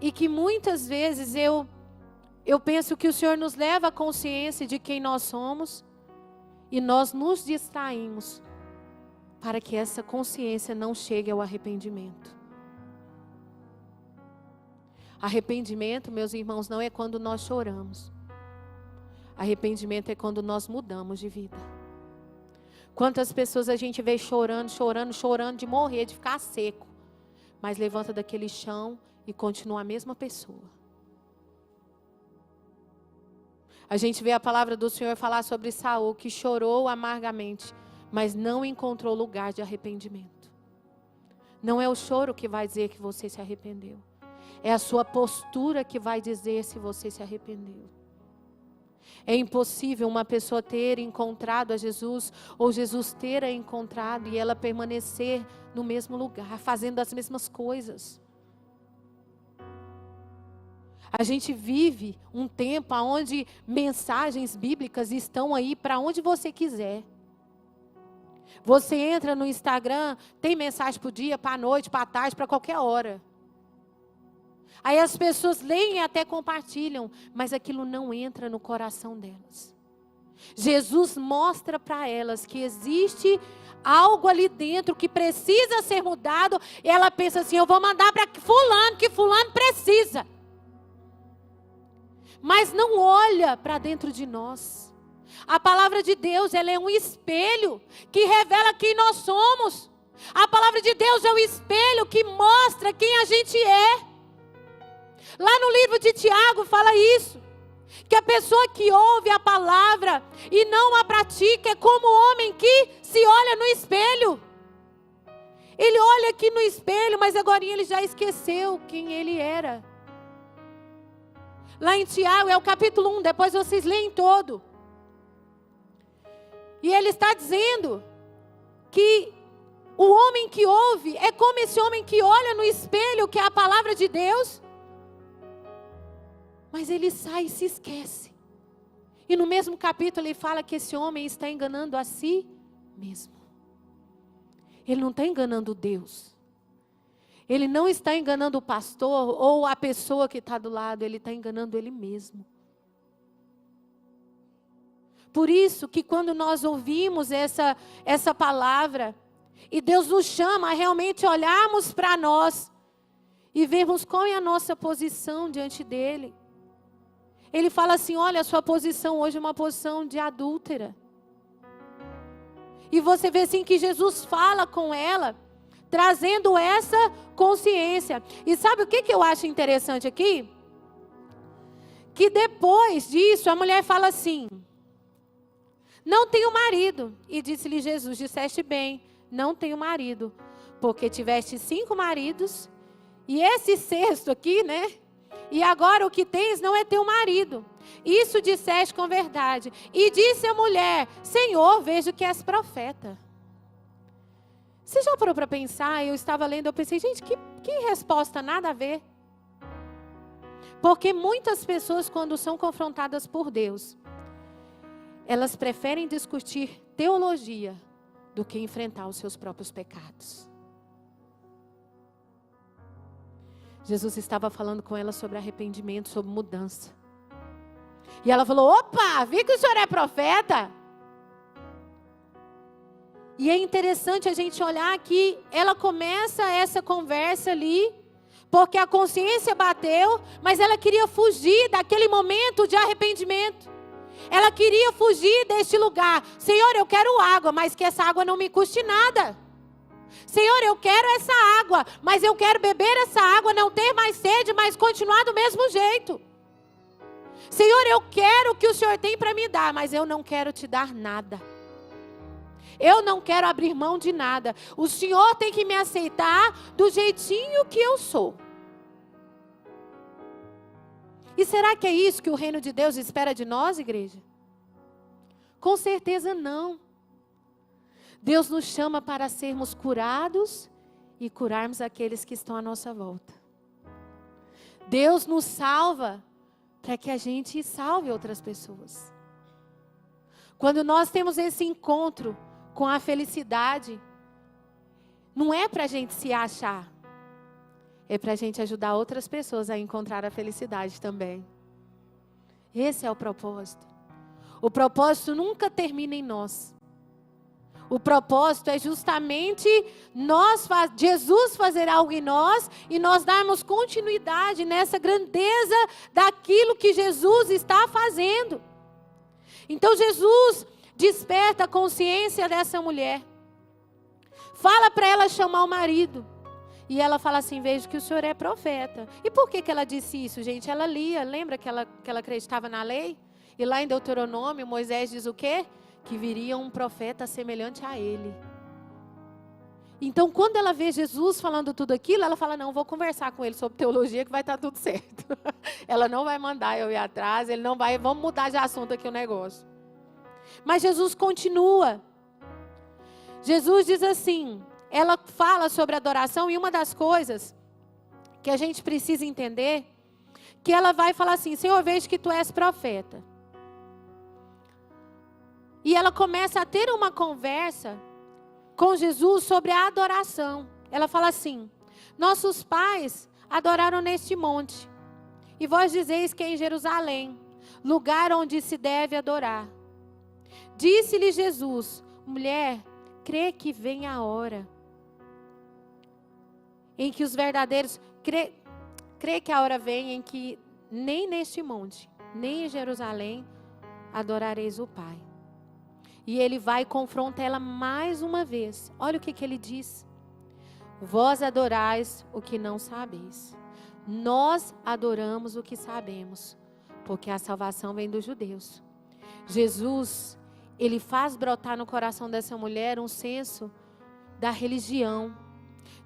E que muitas vezes eu penso que o Senhor nos leva à consciência de quem nós somos. E nós nos distraímos para que essa consciência não chegue ao arrependimento. Arrependimento, meus irmãos, não é quando nós choramos. Arrependimento é quando nós mudamos de vida. Quantas pessoas a gente vê chorando, chorando, chorando de morrer, de ficar seco. Mas levanta daquele chão e continua a mesma pessoa. A gente vê a palavra do Senhor falar sobre Saul, que chorou amargamente, mas não encontrou lugar de arrependimento. Não é o choro que vai dizer que você se arrependeu. É a sua postura que vai dizer se você se arrependeu. É impossível uma pessoa ter encontrado a Jesus, ou Jesus ter a encontrado e ela permanecer no mesmo lugar, fazendo as mesmas coisas. A gente vive um tempo onde mensagens bíblicas estão aí para onde você quiser. Você entra no Instagram, tem mensagem para o dia, para a noite, para a tarde, para qualquer hora. Aí as pessoas leem e até compartilham, mas aquilo não entra no coração delas. Jesus mostra para elas que existe algo ali dentro que precisa ser mudado. E ela pensa assim, eu vou mandar para fulano, que fulano precisa. Mas não olha para dentro de nós. A palavra de Deus, ela é um espelho que revela quem nós somos. A palavra de Deus é um espelho que mostra quem a gente é. Lá no livro de Tiago fala isso, que a pessoa que ouve a palavra e não a pratica é como o homem que se olha no espelho. Ele olha aqui no espelho, mas agora ele já esqueceu quem ele era. Lá em Tiago é o capítulo 1, depois vocês leem todo. E ele está dizendo que o homem que ouve é como esse homem que olha no espelho, que é a palavra de Deus. Mas ele sai e se esquece. E no mesmo capítulo ele fala que esse homem está enganando a si mesmo. Ele não está enganando Deus. Ele não está enganando o pastor ou a pessoa que está do lado. Ele está enganando ele mesmo. Por isso que quando nós ouvimos essa palavra, e Deus nos chama a realmente olharmos para nós e vermos qual é a nossa posição diante dele. Ele fala assim, olha, a sua posição hoje é uma posição de adúltera. E você vê assim que Jesus fala com ela, trazendo essa consciência. E sabe o que eu acho interessante aqui? Que depois disso, a mulher fala assim, não tenho marido. E disse-lhe Jesus, disseste bem, não tenho marido, porque tiveste 5 maridos, e esse sexto aqui, né? E agora o que tens não é teu marido. Isso disseste com verdade. E disse a mulher, Senhor, vejo que és profeta. Você já parou para pensar? Eu estava lendo, eu pensei, gente, que resposta nada a ver. Porque muitas pessoas, quando são confrontadas por Deus, elas preferem discutir teologia do que enfrentar os seus próprios pecados. Jesus estava falando com ela sobre arrependimento, sobre mudança. E ela falou, opa, vi que o senhor é profeta. E é interessante a gente olhar que ela começa essa conversa ali, porque a consciência bateu, mas ela queria fugir daquele momento de arrependimento. Ela queria fugir deste lugar. Senhor, eu quero água, mas que essa água não me custe nada. Senhor, eu quero essa água, mas eu quero beber essa água, não ter mais sede, mas continuar do mesmo jeito. Senhor, eu quero o que o Senhor tem para me dar, mas eu não quero te dar nada. Eu não quero abrir mão de nada. O Senhor tem que me aceitar do jeitinho que eu sou. E será que é isso que o reino de Deus espera de nós, igreja? Com certeza não. Deus nos chama para sermos curados e curarmos aqueles que estão à nossa volta. Deus nos salva para que a gente salve outras pessoas. Quando nós temos esse encontro com a felicidade, não é para a gente se achar, é para a gente ajudar outras pessoas a encontrar a felicidade também. Esse é o propósito. O propósito nunca termina em nós. O propósito é justamente Jesus fazer algo em nós e nós darmos continuidade nessa grandeza daquilo que Jesus está fazendo. Então Jesus desperta a consciência dessa mulher. Fala para ela chamar o marido. E ela fala assim, vejo que o senhor é profeta. E por que ela disse isso, gente? Ela lia, lembra que ela acreditava na lei? E lá em Deuteronômio, Moisés diz o quê? Que viria um profeta semelhante a ele. Então, quando ela vê Jesus falando tudo aquilo, ela fala, não, vou conversar com ele sobre teologia que vai estar tudo certo. Ela não vai mandar eu ir atrás, ele não vai, vamos mudar de assunto aqui o negócio. Mas Jesus continua. Jesus diz assim, ela fala sobre adoração e uma das coisas que a gente precisa entender, que ela vai falar assim, Senhor, vejo que tu és profeta. E ela começa a ter uma conversa com Jesus sobre a adoração. Ela fala assim, nossos pais adoraram neste monte, e vós dizeis que é em Jerusalém, lugar onde se deve adorar. Disse-lhe Jesus, mulher, crê que vem a hora em que os verdadeiros, crê que a hora vem em que nem neste monte, nem em Jerusalém adorareis o Pai. E ele vai e confronta ela mais uma vez. Olha o que ele diz. Vós adorais o que não sabeis. Nós adoramos o que sabemos, porque a salvação vem dos judeus. Jesus, ele faz brotar no coração dessa mulher um senso da religião.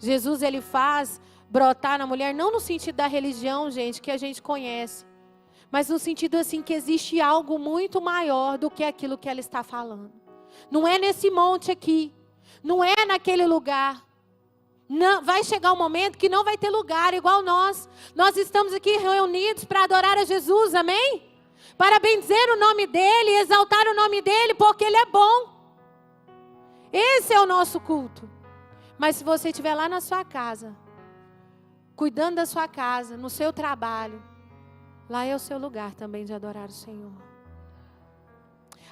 Jesus, ele faz brotar na mulher, não no sentido da religião, gente, que a gente conhece, mas no sentido assim que existe algo muito maior do que aquilo que ela está falando. Não é nesse monte aqui, não é naquele lugar. Não, vai chegar um momento que não vai ter lugar igual nós. Nós estamos aqui reunidos para adorar a Jesus, amém? Para bendizer o nome dEle, exaltar o nome dEle, porque Ele é bom. Esse é o nosso culto. Mas se você estiver lá na sua casa, cuidando da sua casa, no seu trabalho, lá é o seu lugar também de adorar o Senhor.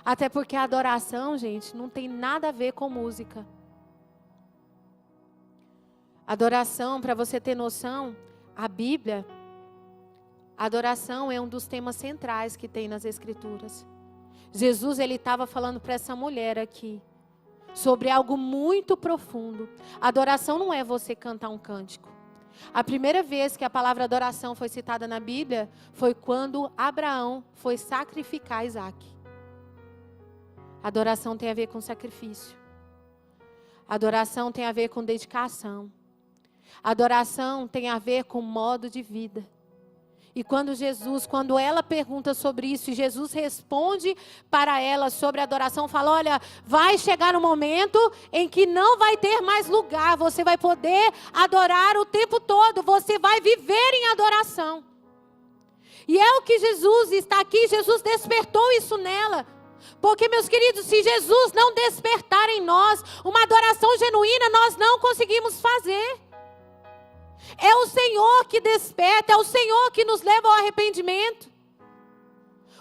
Até porque a adoração, gente, não tem nada a ver com música. Adoração, para você ter noção, a Bíblia, adoração é um dos temas centrais que tem nas Escrituras. Jesus, ele estava falando para essa mulher aqui, sobre algo muito profundo. Adoração não é você cantar um cântico. A primeira vez que a palavra adoração foi citada na Bíblia foi quando Abraão foi sacrificar Isaac. Adoração tem a ver com sacrifício. Adoração tem a ver com dedicação. Adoração tem a ver com modo de vida. E quando ela pergunta sobre isso, e Jesus responde para ela sobre adoração, fala: olha, vai chegar um momento em que não vai ter mais lugar, você vai poder adorar o tempo todo, você vai viver em adoração. E é o que Jesus está aqui, Jesus despertou isso nela. Porque, meus queridos, se Jesus não despertar em nós uma adoração genuína, nós não conseguimos fazer. É o Senhor que desperta, é o Senhor que nos leva ao arrependimento.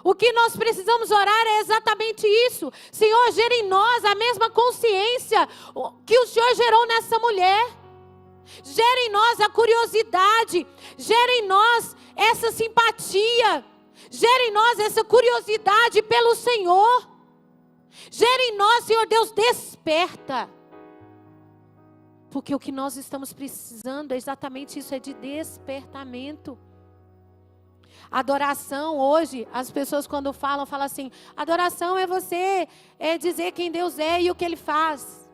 O que nós precisamos orar é exatamente isso. Senhor, gera em nós a mesma consciência que o Senhor gerou nessa mulher. Gera em nós a curiosidade, gera em nós essa simpatia, gera em nós essa curiosidade pelo Senhor. Gera em nós, Senhor Deus, desperta. Porque o que nós estamos precisando é exatamente isso, é de despertamento. Adoração hoje, as pessoas quando falam assim: adoração é você dizer quem Deus é e o que Ele faz.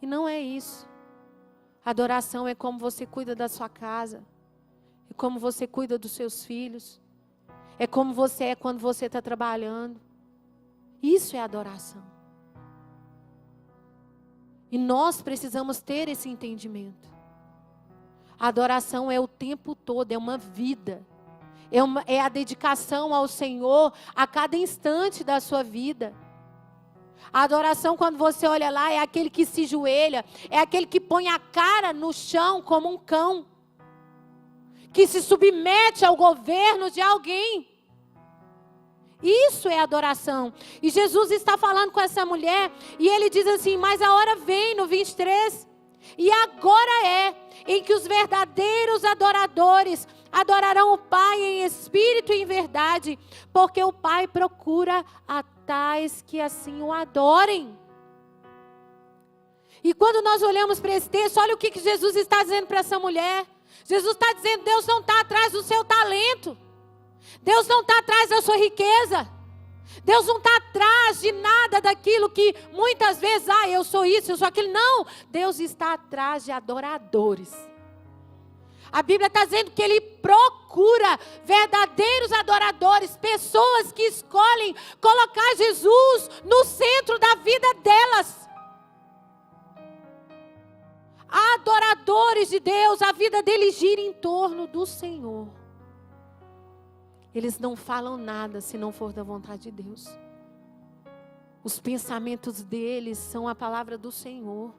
E não é isso. Adoração é como você cuida da sua casa, é como você cuida dos seus filhos, é como você é quando você está trabalhando. Isso é adoração. E nós precisamos ter esse entendimento. A adoração é o tempo todo, é uma vida. É a dedicação ao Senhor a cada instante da sua vida. A adoração, quando você olha lá, é aquele que se joelha, é aquele que põe a cara no chão como um cão, que se submete ao governo de alguém. Isso é adoração. E Jesus está falando com essa mulher, e ele diz assim: mas a hora vem, no 23, e agora é em que os verdadeiros adoradores adorarão o Pai em espírito e em verdade, porque o Pai procura a tais que assim o adorem. E quando nós olhamos para esse texto, olha o que Jesus está dizendo para essa mulher. Jesus está dizendo: Deus não está atrás do seu talento, Deus não está atrás da sua riqueza, Deus não está atrás de nada daquilo que muitas vezes, eu sou isso, eu sou aquilo. Não, Deus está atrás de adoradores. A Bíblia está dizendo que Ele procura verdadeiros adoradores, pessoas que escolhem colocar Jesus no centro da vida delas. Adoradores de Deus, a vida deles gira em torno do Senhor. Eles não falam nada se não for da vontade de Deus. Os pensamentos deles são a palavra do Senhor.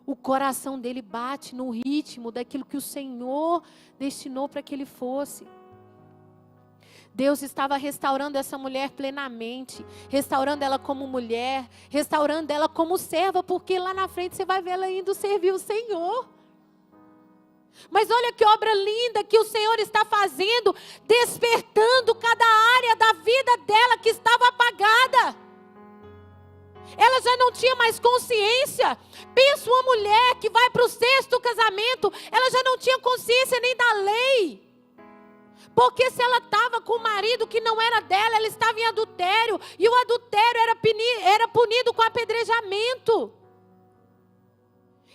O coração dele bate no ritmo daquilo que o Senhor destinou para que ele fosse. Deus estava restaurando essa mulher plenamente, restaurando ela como mulher, restaurando ela como serva, porque lá na frente você vai ver ela indo servir o Senhor. Mas olha que obra linda que o Senhor está fazendo, despertando cada área da vida dela que estava apagada. Ela já não tinha mais consciência. Pensa uma mulher que vai para o 6º casamento, ela já não tinha consciência nem da lei. Porque se ela estava com um marido que não era dela, ela estava em adultério. E o adultério era punido com apedrejamento.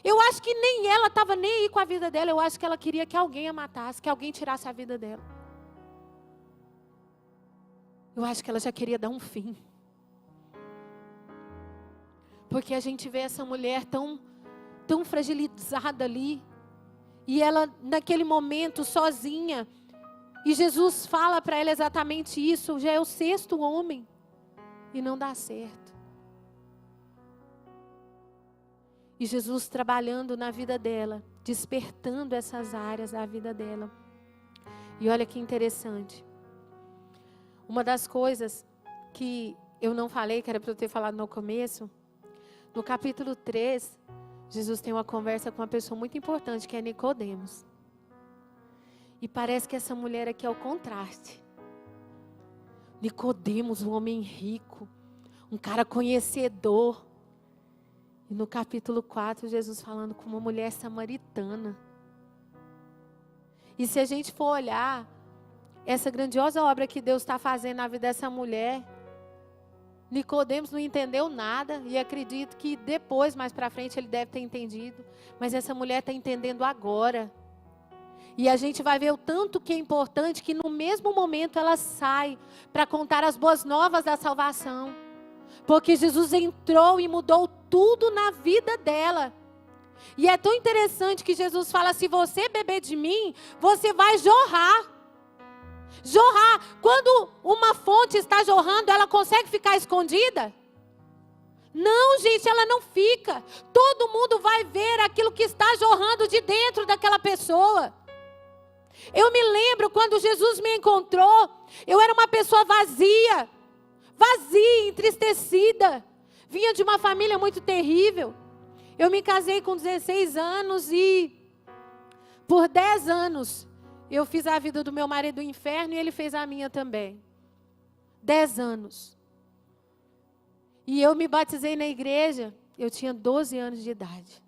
Eu acho que nem ela estava nem aí com a vida dela. Eu acho que ela queria que alguém a matasse, que alguém tirasse a vida dela. Eu acho que ela já queria dar um fim. Porque a gente vê essa mulher tão fragilizada ali. E ela naquele momento sozinha. E Jesus fala para ela exatamente isso. Já é o 6º homem. E não dá certo. E Jesus trabalhando na vida dela. Despertando essas áreas da vida dela. E olha que interessante. Uma das coisas que eu não falei, que era para eu ter falado no começo. No capítulo 3, Jesus tem uma conversa com uma pessoa muito importante, que é Nicodemos. E parece que essa mulher aqui é o contraste. Nicodemos, um homem rico, um cara conhecedor. E no capítulo 4, Jesus falando com uma mulher samaritana. E se a gente for olhar essa grandiosa obra que Deus está fazendo na vida dessa mulher, Nicodemos não entendeu nada, e acredito que depois, mais para frente, ele deve ter entendido. Mas essa mulher está entendendo agora. E a gente vai ver o tanto que é importante que no mesmo momento ela sai para contar as boas novas da salvação. Porque Jesus entrou e mudou tudo na vida dela. E é tão interessante que Jesus fala, se você beber de mim, você vai jorrar. Jorrar. Quando uma fonte está jorrando, ela consegue ficar escondida? Não, gente, ela não fica. Todo mundo vai ver aquilo que está jorrando de dentro daquela pessoa. Eu me lembro quando Jesus me encontrou, eu era uma pessoa vazia, entristecida. Vinha de uma família muito terrível. Eu me casei com 16 anos e por 10 anos eu fiz a vida do meu marido no inferno e ele fez a minha também. 10 anos. E eu me batizei na igreja, eu tinha 12 anos de idade.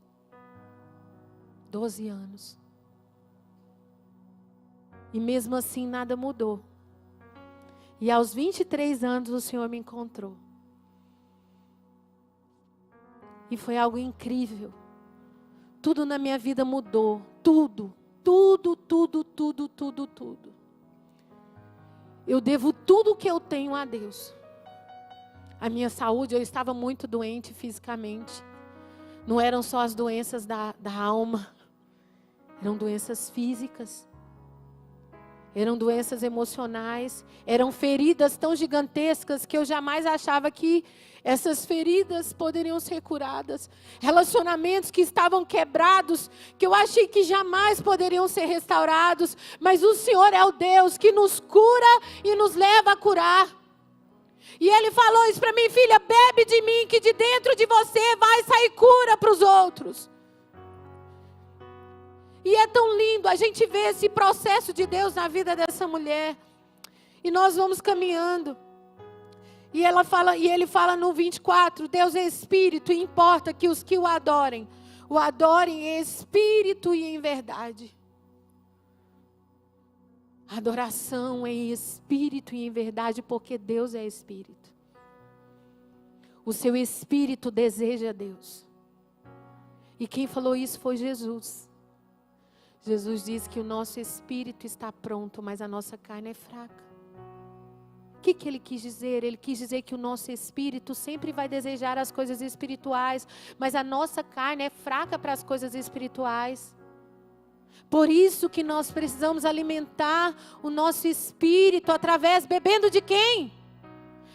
12 anos. E mesmo assim nada mudou. E aos 23 anos o Senhor me encontrou. E foi algo incrível. Tudo na minha vida mudou. Tudo. Eu devo tudo o que eu tenho a Deus. A minha saúde, eu estava muito doente fisicamente. Não eram só as doenças da alma. Eram doenças físicas. Eram doenças emocionais. Eram feridas tão gigantescas que eu jamais achava que essas feridas poderiam ser curadas. Relacionamentos que estavam quebrados, que eu achei que jamais poderiam ser restaurados. Mas o Senhor é o Deus que nos cura e nos leva a curar. E Ele falou isso para mim, filha, bebe de mim, que de dentro de você vai sair cura para os outros. E é tão lindo a gente ver esse processo de Deus na vida dessa mulher. E nós vamos caminhando. E ele fala no 24, Deus é Espírito, e importa que os que o adorem em Espírito e em verdade. Adoração em Espírito e em verdade, porque Deus é Espírito. O seu Espírito deseja Deus. E quem falou isso foi Jesus. Jesus disse que o nosso espírito está pronto, mas a nossa carne é fraca. O que ele quis dizer? Ele quis dizer que o nosso espírito sempre vai desejar as coisas espirituais, mas a nossa carne é fraca para as coisas espirituais. Por isso que nós precisamos alimentar o nosso espírito através, bebendo de quem?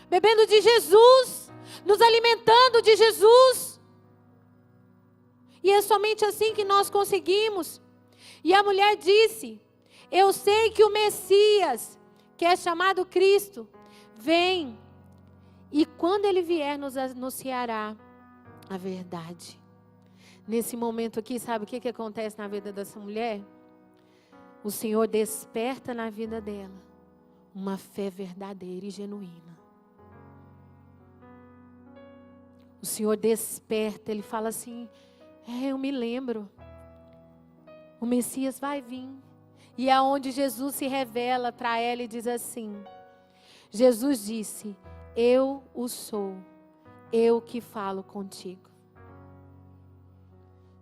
Bebendo de Jesus, nos alimentando de Jesus. E é somente assim que nós conseguimos. E a mulher disse, eu sei que o Messias, que é chamado Cristo, vem. E quando ele vier, nos anunciará a verdade. Nesse momento aqui, sabe o que acontece na vida dessa mulher? O Senhor desperta na vida dela uma fé verdadeira e genuína. O Senhor desperta, Ele fala assim, eu me lembro. O Messias vai vir. E é onde Jesus se revela para ela e diz assim, Jesus disse, eu o sou, eu que falo contigo.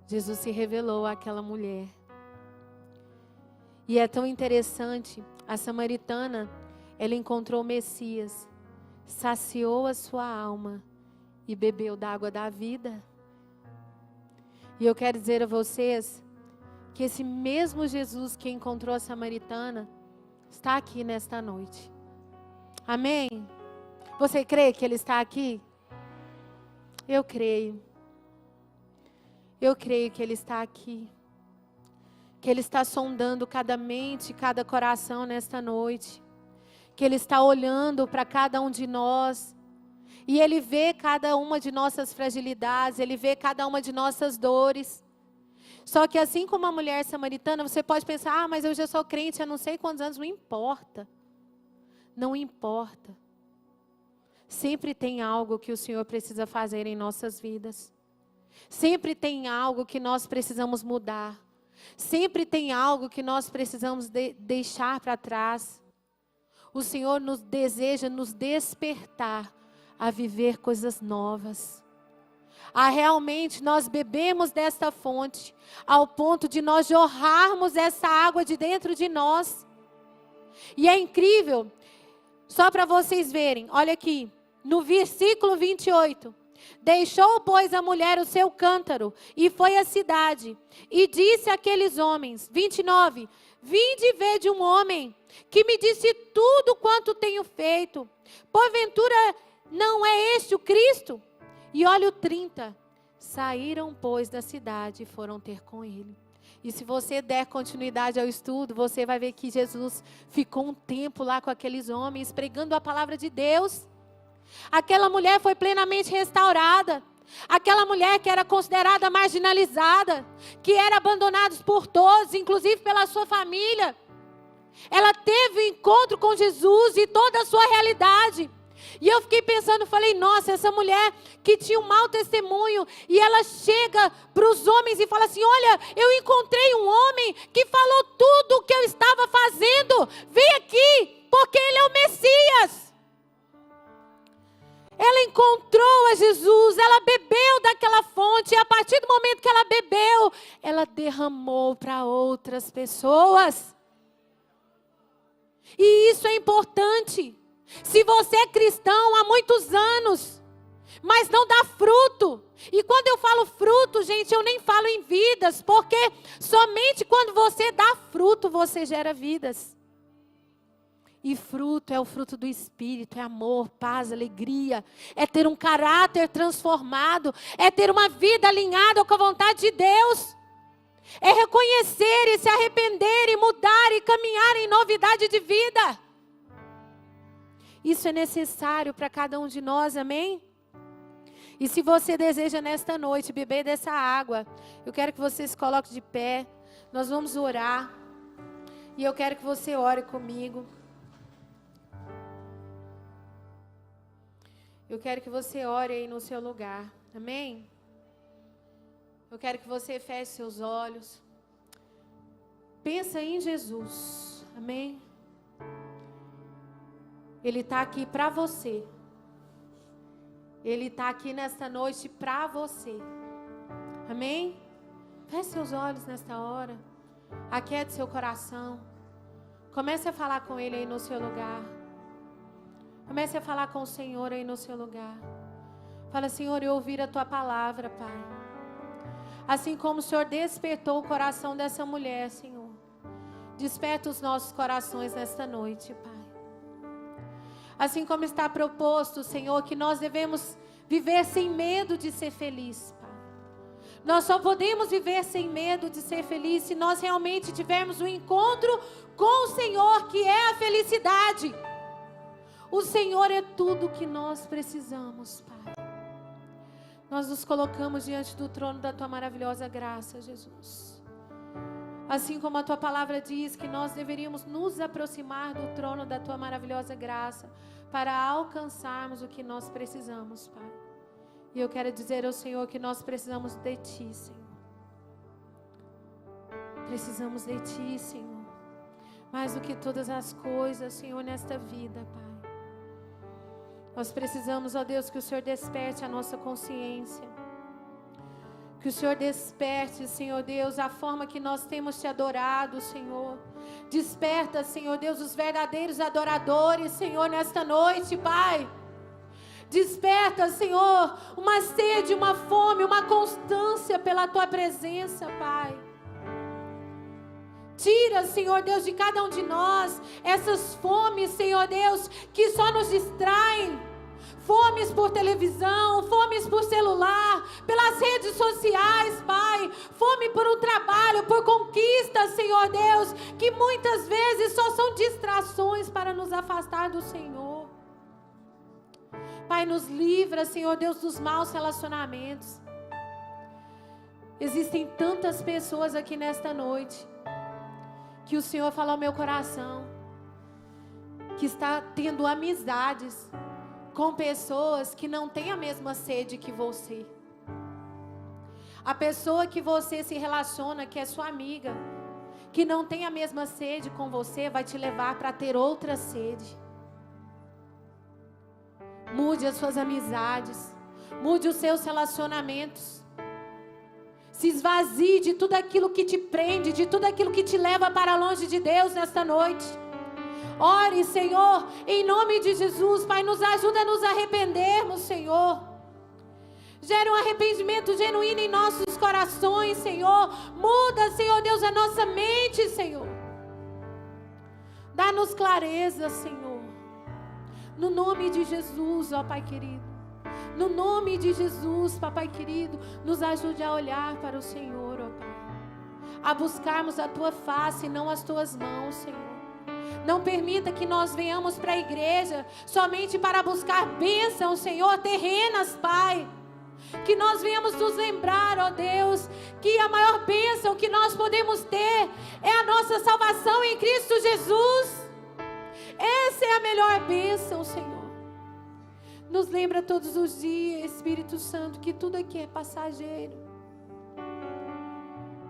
Jesus se revelou àquela mulher. E é tão interessante, a samaritana, ela encontrou o Messias, saciou a sua alma e bebeu da água da vida. E eu quero dizer a vocês que esse mesmo Jesus que encontrou a samaritana está aqui nesta noite. Amém? Você crê que Ele está aqui? Eu creio. Eu creio que Ele está aqui. Que Ele está sondando cada mente, cada coração nesta noite. Que Ele está olhando para cada um de nós. E Ele vê cada uma de nossas fragilidades. Ele vê cada uma de nossas dores. Só que assim como a mulher samaritana, você pode pensar, mas eu já sou crente há não sei quantos anos. Não importa. Não importa. Sempre tem algo que o Senhor precisa fazer em nossas vidas. Sempre tem algo que nós precisamos mudar. Sempre tem algo que nós precisamos deixar para trás. O Senhor nos deseja nos despertar a viver coisas novas. a realmente nós bebemos desta fonte, ao ponto de nós jorrarmos essa água de dentro de nós. E é incrível, só para vocês verem, olha aqui, no versículo 28. Deixou, pois, a mulher o seu cântaro, e foi à cidade, e disse àqueles homens, 29, vinde e vede um homem, que me disse tudo quanto tenho feito, porventura não é este o Cristo? E olha o 30, saíram, pois, da cidade e foram ter com ele. E se você der continuidade ao estudo, você vai ver que Jesus ficou um tempo lá com aqueles homens, pregando a palavra de Deus. Aquela mulher foi plenamente restaurada. Aquela mulher que era considerada marginalizada, que era abandonada por todos, inclusive pela sua família. Ela teve um encontro com Jesus e toda a sua realidade. E eu fiquei pensando, falei, nossa, essa mulher que tinha um mau testemunho, e ela chega para os homens e fala assim, olha, eu encontrei um homem que falou tudo o que eu estava fazendo, vem aqui, porque ele é o Messias. Ela encontrou a Jesus, ela bebeu daquela fonte, e a partir do momento que ela bebeu, ela derramou para outras pessoas. E isso é importante. Se você é cristão há muitos anos, mas não dá fruto, e quando eu falo fruto, gente, eu nem falo em vidas, porque somente quando você dá fruto, você gera vidas. E fruto é o fruto do Espírito, é amor, paz, alegria, é ter um caráter transformado, é ter uma vida alinhada com a vontade de Deus, é reconhecer e se arrepender e mudar e caminhar em novidade de vida. Isso é necessário para cada um de nós, amém? E se você deseja nesta noite beber dessa água, eu quero que você se coloque de pé, nós vamos orar, e eu quero que você ore comigo. Eu quero que você ore aí no seu lugar, amém? Eu quero que você feche seus olhos. Pensa em Jesus, amém? Ele está aqui para você. Ele está aqui nesta noite para você. Amém? Feche seus olhos nesta hora. Aquiete seu coração. Comece a falar com Ele aí no seu lugar. Comece a falar com o Senhor aí no seu lugar. Fala, Senhor, eu ouvir a Tua palavra, Pai. Assim como o Senhor despertou o coração dessa mulher, Senhor. Desperta os nossos corações nesta noite, Pai. Assim como está proposto, Senhor, que nós devemos viver sem medo de ser feliz, Pai. Nós só podemos viver sem medo de ser feliz se nós realmente tivermos um encontro com o Senhor, que é a felicidade. O Senhor é tudo que nós precisamos, Pai. Nós nos colocamos diante do trono da Tua maravilhosa graça, Jesus. Assim como a Tua palavra diz que nós deveríamos nos aproximar do trono da Tua maravilhosa graça para alcançarmos o que nós precisamos, Pai. E eu quero dizer ao Senhor que nós precisamos de Ti, Senhor. Precisamos de Ti, Senhor. Mais do que todas as coisas, Senhor, nesta vida, Pai. Nós precisamos, ó Deus, que o Senhor desperte a nossa consciência. Que o Senhor desperte, Senhor Deus, a forma que nós temos Te adorado, Senhor. Desperta, Senhor Deus, os verdadeiros adoradores, Senhor, nesta noite, Pai. Desperta, Senhor, uma sede, uma fome, uma constância pela Tua presença, Pai. Tira, Senhor Deus, de cada um de nós essas fomes, Senhor Deus, que só nos distraem. Fomes por televisão, fomes por celular, pelas redes sociais, Pai. Fome por um trabalho, por conquistas, Senhor Deus, que muitas vezes só são distrações para nos afastar do Senhor. Pai, nos livra, Senhor Deus, dos maus relacionamentos. Existem tantas pessoas aqui nesta noite, que o Senhor falou ao meu coração, que está tendo amizades com pessoas que não têm a mesma sede que você. A pessoa que você se relaciona, que é sua amiga, que não tem a mesma sede com você, vai te levar para ter outra sede. Mude as suas amizades. Mude os seus relacionamentos. Se esvazie de tudo aquilo que te prende, de tudo aquilo que te leva para longe de Deus nesta noite. Ore, Senhor, em nome de Jesus. Pai, nos ajuda a nos arrependermos, Senhor. Gera um arrependimento genuíno em nossos corações, Senhor. Muda, Senhor Deus, a nossa mente, Senhor. Dá-nos clareza, Senhor. No nome de Jesus, ó Pai querido. No nome de Jesus, Papai querido, nos ajude a olhar para o Senhor, ó Pai. A buscarmos a Tua face e não as Tuas mãos, Senhor. Não permita que nós venhamos para a igreja somente para buscar bênçãos, Senhor, terrenas, Pai. Que nós venhamos nos lembrar, ó Deus, que a maior bênção que nós podemos ter é a nossa salvação em Cristo Jesus. Essa é a melhor bênção, Senhor. Nos lembra todos os dias, Espírito Santo, que tudo aqui é passageiro.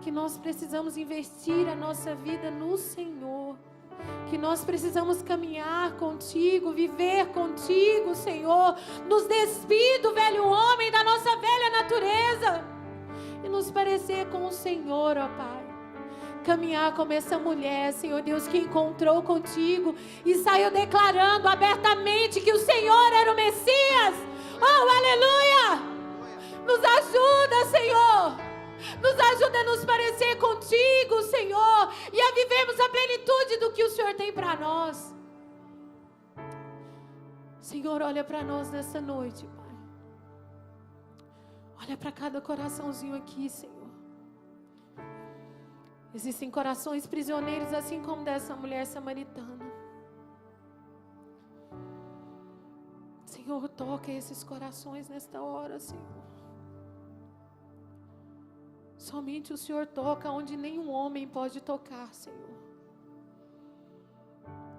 Que nós precisamos investir a nossa vida no Senhor. Que nós precisamos caminhar contigo, viver contigo, Senhor. Nos despir do velho homem, da nossa velha natureza. E nos parecer com o Senhor, ó Pai. Caminhar como essa mulher, Senhor Deus, que encontrou contigo e saiu declarando abertamente que o Senhor era o Messias. Oh, aleluia! Nos ajuda, Senhor. Nos ajuda a nos parecer contigo, Senhor, e a vivermos a plenitude do que o Senhor tem para nós. Senhor, olha para nós nessa noite, Pai. Olha para cada coraçãozinho aqui, Senhor. Existem corações prisioneiros, assim como dessa mulher samaritana. Senhor, toca esses corações nesta hora, Senhor. Somente o Senhor toca onde nenhum homem pode tocar, Senhor.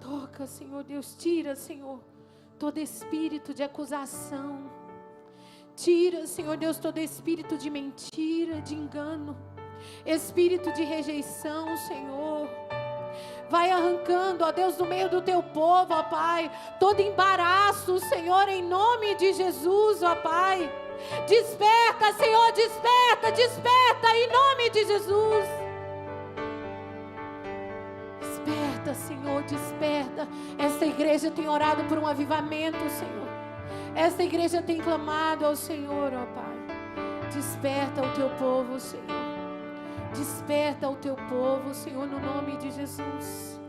Toca, Senhor Deus, tira, Senhor, todo espírito de acusação. Tira, Senhor Deus, todo espírito de mentira, de engano. Espírito de rejeição, Senhor. Vai arrancando, ó Deus, do meio do teu povo, ó Pai, todo embaraço, Senhor, em nome de Jesus, ó Pai. Desperta, Senhor, desperta, desperta, em nome de Jesus. Desperta, Senhor, desperta. Esta igreja tem orado por um avivamento, Senhor. Esta igreja tem clamado ao Senhor, ó Pai. Desperta o teu povo, Senhor. Desperta o teu povo, Senhor, no nome de Jesus.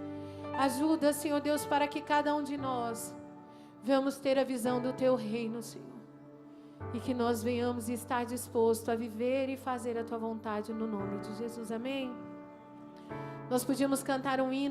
Ajuda, Senhor Deus, para que cada um de nós venhamos ter a visão do teu reino, Senhor. E que nós venhamos estar dispostos a viver e fazer a tua vontade no nome de Jesus. Amém? Nós podíamos cantar um hino.